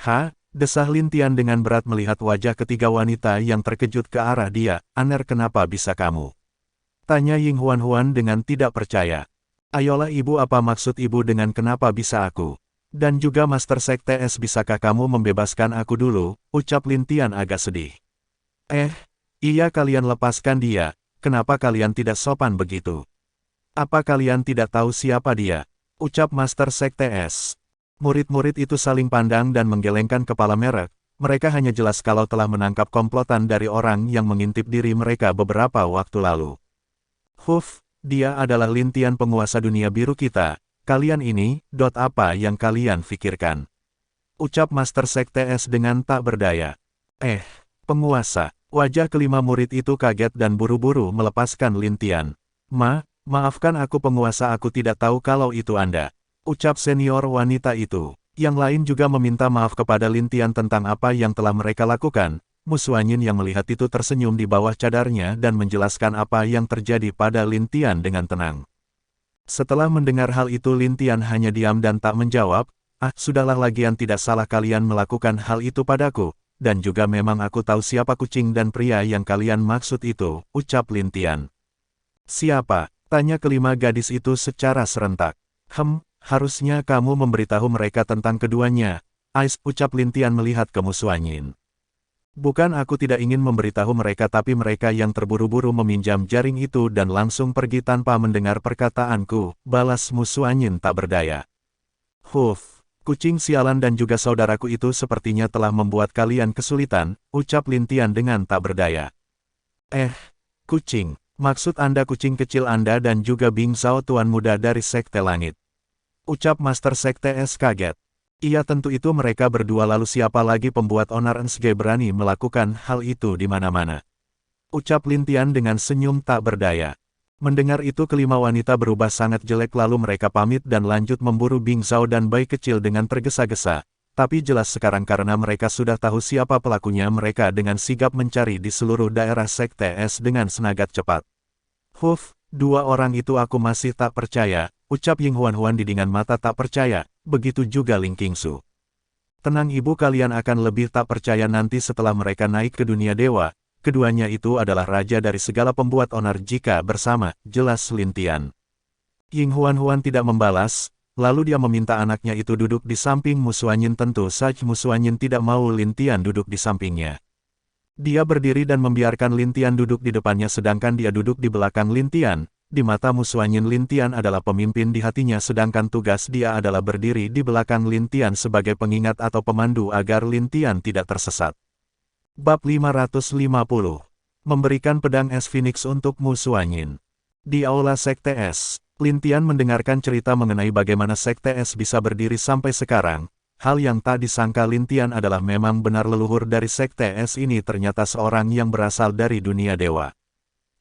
Ha, desah Lintian dengan berat melihat wajah ketiga wanita yang terkejut ke arah dia. Aner, kenapa bisa kamu? Tanya Ying Huan-Huan dengan tidak percaya. Ayolah ibu, apa maksud ibu dengan kenapa bisa aku? Dan juga Master Sekte S, bisakah kamu membebaskan aku dulu, ucap Lintian agak sedih. Iya, kalian lepaskan dia, kenapa kalian tidak sopan begitu? Apa kalian tidak tahu siapa dia? Ucap Master Sekte S. Murid-murid itu saling pandang dan menggelengkan kepala merek, mereka hanya jelas kalau telah menangkap komplotan dari orang yang mengintip diri mereka beberapa waktu lalu. Dia adalah Lintian, penguasa dunia biru kita. Kalian ini, apa yang kalian pikirkan? Ucap Master Sekte S dengan tak berdaya. Penguasa. Wajah kelima murid itu kaget dan buru-buru melepaskan Lintian. Maafkan aku penguasa, aku tidak tahu kalau itu Anda. Ucap senior wanita itu. Yang lain juga meminta maaf kepada Lintian tentang apa yang telah mereka lakukan. Mu Suanyin yang melihat itu tersenyum di bawah cadarnya dan menjelaskan apa yang terjadi pada Lintian dengan tenang. Setelah mendengar hal itu Lintian hanya diam dan tak menjawab. Sudahlah, lagian tidak salah kalian melakukan hal itu padaku, dan juga memang aku tahu siapa kucing dan pria yang kalian maksud itu, ucap Lintian. Siapa? Tanya kelima gadis itu secara serentak. Harusnya kamu memberitahu mereka tentang keduanya, ucap Lintian melihat ke Mu Suanyin. Bukan aku tidak ingin memberitahu mereka, tapi mereka yang terburu-buru meminjam jaring itu dan langsung pergi tanpa mendengar perkataanku, balas Mu Suanyin tak berdaya. Kucing sialan dan juga saudaraku itu sepertinya telah membuat kalian kesulitan, ucap Lintian dengan tak berdaya. Kucing, maksud Anda kucing kecil Anda dan juga Bing Zhao, tuan muda dari Sekte Langit. Ucap Master Sekte S kaget. Iya tentu itu mereka berdua lalu siapa lagi pembuat Onar Ensge berani melakukan hal itu di mana-mana. Ucap Lin Tian dengan senyum tak berdaya. Mendengar itu kelima wanita berubah sangat jelek lalu mereka pamit dan lanjut memburu Bing Zhao dan bayi kecil dengan tergesa-gesa. Tapi jelas sekarang karena mereka sudah tahu siapa pelakunya mereka dengan sigap mencari di seluruh daerah Sekte S dengan senagat cepat. Huf, dua orang itu aku masih tak percaya, ucap Ying Huan dengan mata tak percaya, begitu juga Ling Qingsu. Tenang ibu kalian akan lebih tak percaya nanti setelah mereka naik ke dunia dewa, keduanya itu adalah raja dari segala pembuat onar jika bersama, jelas Lin Tian. Ying Huan tidak membalas, lalu dia meminta anaknya itu duduk di samping Mu Suanyin tentu saja Mu Suanyin tidak mau Lin Tian duduk di sampingnya. Dia berdiri dan membiarkan Lin Tian duduk di depannya sedangkan dia duduk di belakang Lin Tian. Di mata Mu Suanyin Lin Tian adalah pemimpin di hatinya sedangkan tugas dia adalah berdiri di belakang Lin Tian sebagai pengingat atau pemandu agar Lin Tian tidak tersesat. Bab 550. Memberikan pedang es Phoenix untuk Mu Suanyin. Di Aula Sekte S, Lin Tian mendengarkan cerita mengenai bagaimana Sekte S bisa berdiri sampai sekarang. Hal yang tak disangka Lin Tian adalah memang benar leluhur dari Sekte S ini ternyata seorang yang berasal dari dunia dewa.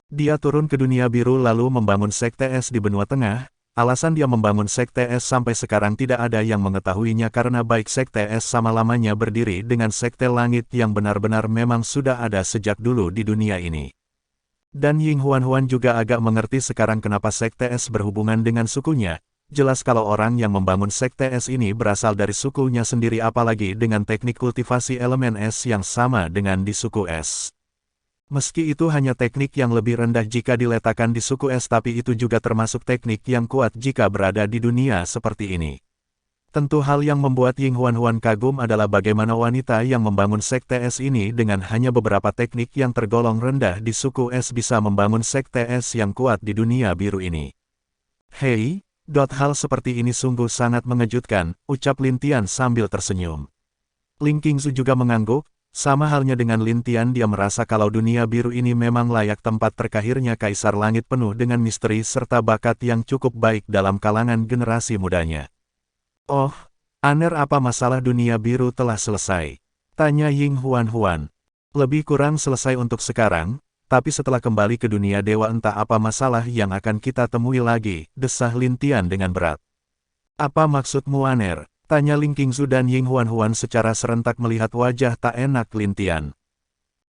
Dia turun ke dunia biru lalu membangun Sekte S di benua tengah. Alasan dia membangun Sekte S sampai sekarang tidak ada yang mengetahuinya karena baik Sekte S sama lamanya berdiri dengan Sekte Langit yang benar-benar memang sudah ada sejak dulu di dunia ini. Dan Ying Huan juga agak mengerti sekarang kenapa Sekte S berhubungan dengan sukunya. Jelas kalau orang yang membangun Sekte S ini berasal dari sukunya sendiri apalagi dengan teknik kultivasi elemen es yang sama dengan di suku es. Meski itu hanya teknik yang lebih rendah jika diletakkan di suku es tapi itu juga termasuk teknik yang kuat jika berada di dunia seperti ini. Tentu hal yang membuat Ying Huan kagum adalah bagaimana wanita yang membangun Sekte Es ini dengan hanya beberapa teknik yang tergolong rendah di suku es bisa membangun Sekte Es yang kuat di dunia biru ini. Hei, hal seperti ini sungguh sangat mengejutkan, ucap Lin Tian sambil tersenyum. Ling Qingsu juga mengangguk. Sama halnya dengan Lin Tian dia merasa kalau dunia biru ini memang layak tempat terkahirnya Kaisar Langit penuh dengan misteri serta bakat yang cukup baik dalam kalangan generasi mudanya. Oh, Aner apa masalah dunia biru telah selesai? Tanya Ying Huan. Lebih kurang selesai untuk sekarang, tapi setelah kembali ke dunia dewa entah apa masalah yang akan kita temui lagi, desah Lin Tian dengan berat. Apa maksudmu Aner? Tanya Ling Qingsu dan Ying Huan secara serentak melihat wajah tak enak Lin Tian.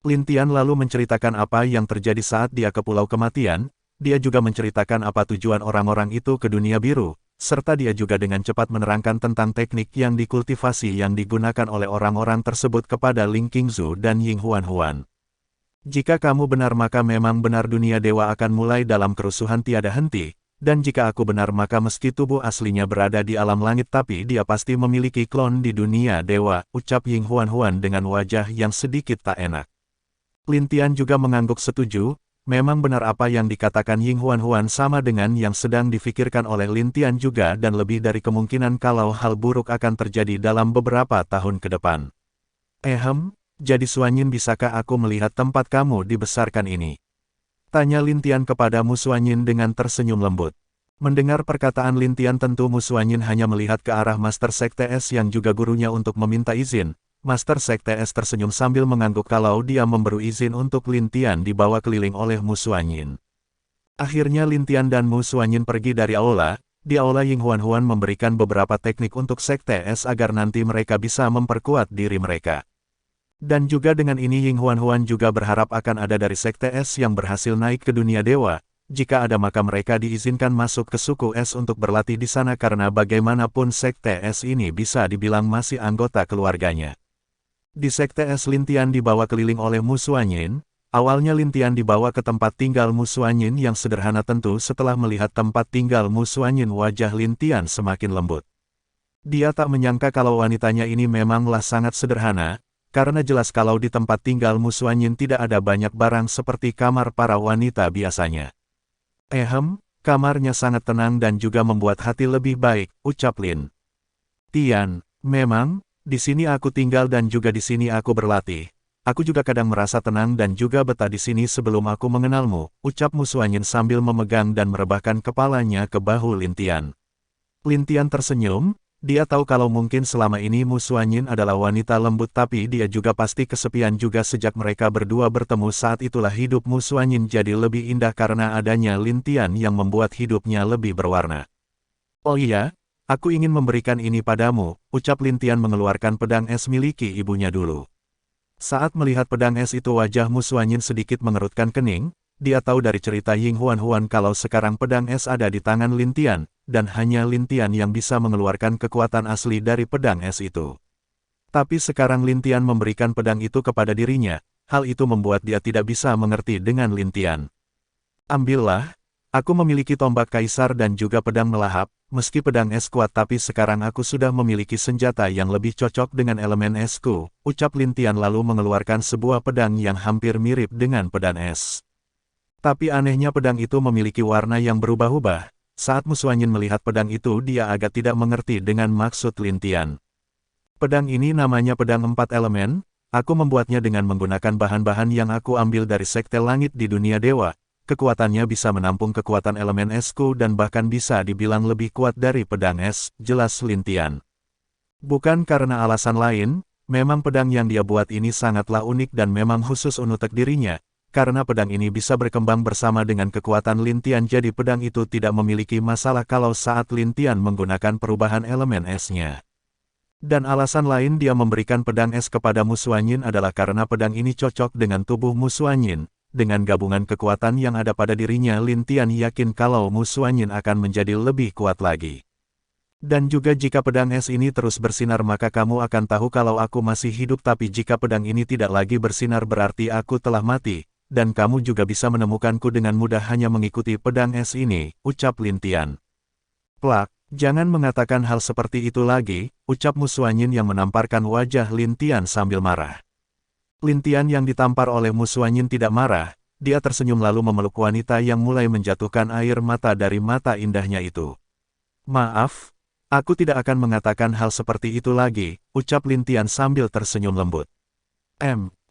Lin Tian lalu menceritakan apa yang terjadi saat dia ke Pulau Kematian, dia juga menceritakan apa tujuan orang-orang itu ke dunia biru, serta dia juga dengan cepat menerangkan tentang teknik yang dikultivasi yang digunakan oleh orang-orang tersebut kepada Ling Qingsu dan Ying Huan. Jika kamu benar maka memang benar dunia dewa akan mulai dalam kerusuhan tiada henti. Dan jika aku benar maka meski tubuh aslinya berada di alam langit tapi dia pasti memiliki klon di dunia dewa, ucap Ying Huan dengan wajah yang sedikit tak enak. Lin Tian juga mengangguk setuju, memang benar apa yang dikatakan Ying Huan sama dengan yang sedang difikirkan oleh Lin Tian juga dan lebih dari kemungkinan kalau hal buruk akan terjadi dalam beberapa tahun ke depan. Jadi Suanyin bisakah aku melihat tempat kamu dibesarkan ini? Tanya Lin Tian kepada Mu Suanyin dengan tersenyum lembut. Mendengar perkataan Lin Tian tentu Mu Suanyin hanya melihat ke arah Master Sekte S yang juga gurunya untuk meminta izin. Master Sekte S tersenyum sambil mengangguk kalau dia memberi izin untuk Lin Tian dibawa keliling oleh Mu Suanyin. Akhirnya Lin Tian dan Mu Suanyin pergi dari aula. Di aula Ying Huan memberikan beberapa teknik untuk Sekte S agar nanti mereka bisa memperkuat diri mereka. Dan juga dengan ini Ying Huan juga berharap akan ada dari Sekte Es yang berhasil naik ke dunia dewa. Jika ada maka mereka diizinkan masuk ke suku Es untuk berlatih di sana karena bagaimanapun Sekte Es ini bisa dibilang masih anggota keluarganya. Di Sekte Es Lin Tian dibawa keliling oleh Mu Suanyin. Awalnya Lin Tian dibawa ke tempat tinggal Mu Suanyin yang sederhana tentu setelah melihat tempat tinggal Mu Suanyin wajah Lin Tian semakin lembut. Dia tak menyangka kalau wanitanya ini memanglah sangat sederhana. Karena jelas kalau di tempat tinggal Mu Suanyin tidak ada banyak barang seperti kamar para wanita biasanya. Kamarnya sangat tenang dan juga membuat hati lebih baik, ucap Lin Tian. Memang, di sini aku tinggal dan juga di sini aku berlatih. Aku juga kadang merasa tenang dan juga betah di sini sebelum aku mengenalmu, ucap Mu Suanyin sambil memegang dan merebahkan kepalanya ke bahu Lin Tian. Lin Tian tersenyum, dia tahu kalau mungkin selama ini Mu Xuanyin adalah wanita lembut tapi dia juga pasti kesepian juga sejak mereka berdua bertemu. Saat itulah hidup Mu Xuanyin jadi lebih indah karena adanya Lin Tian yang membuat hidupnya lebih berwarna. Oh iya, aku ingin memberikan ini padamu, ucap Lin Tian mengeluarkan pedang es miliki ibunya dulu. Saat melihat pedang es itu wajah Mu Xuanyin sedikit mengerutkan kening, dia tahu dari cerita Ying Huan kalau sekarang pedang es ada di tangan Lin Tian, dan hanya Lin Tian yang bisa mengeluarkan kekuatan asli dari pedang es itu. Tapi sekarang Lin Tian memberikan pedang itu kepada dirinya, hal itu membuat dia tidak bisa mengerti dengan Lin Tian. Ambillah, aku memiliki tombak kaisar dan juga pedang melahap, meski pedang es kuat tapi sekarang aku sudah memiliki senjata yang lebih cocok dengan elemen esku, ucap Lin Tian lalu mengeluarkan sebuah pedang yang hampir mirip dengan pedang es. Tapi anehnya pedang itu memiliki warna yang berubah-ubah. Saat Mu Xuanyin melihat pedang itu dia agak tidak mengerti dengan maksud Lin Tian. Pedang ini namanya pedang 4 elemen, aku membuatnya dengan menggunakan bahan-bahan yang aku ambil dari sekte langit di dunia dewa. Kekuatannya bisa menampung kekuatan elemen esku dan bahkan bisa dibilang lebih kuat dari pedang es, jelas Lin Tian. Bukan karena alasan lain, memang pedang yang dia buat ini sangatlah unik dan memang khusus untuk dirinya, karena pedang ini bisa berkembang bersama dengan kekuatan Lin Tian jadi pedang itu tidak memiliki masalah kalau saat Lin Tian menggunakan perubahan elemen esnya. Dan alasan lain dia memberikan pedang es kepada Mu Xuanyin adalah karena pedang ini cocok dengan tubuh Mu Xuanyin. Dengan gabungan kekuatan yang ada pada dirinya Lin Tian yakin kalau Mu Xuanyin akan menjadi lebih kuat lagi. Dan juga jika pedang es ini terus bersinar maka kamu akan tahu kalau aku masih hidup tapi jika pedang ini tidak lagi bersinar berarti aku telah mati, dan kamu juga bisa menemukanku dengan mudah hanya mengikuti pedang es ini, ucap Lin Tian. Plak, jangan mengatakan hal seperti itu lagi, ucap Mu Xuanyin yang menamparkan wajah Lin Tian sambil marah. Lin Tian yang ditampar oleh Mu Xuanyin tidak marah, dia tersenyum lalu memeluk wanita yang mulai menjatuhkan air mata dari mata indahnya itu. Maaf, aku tidak akan mengatakan hal seperti itu lagi, ucap Lin Tian sambil tersenyum lembut.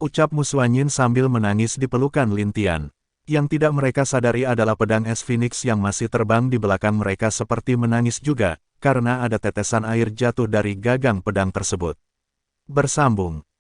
Ucap Mu Xuanyin sambil menangis di pelukan Lin Tian. Yang tidak mereka sadari adalah pedang es Phoenix yang masih terbang di belakang mereka seperti menangis juga, karena ada tetesan air jatuh dari gagang pedang tersebut. Bersambung.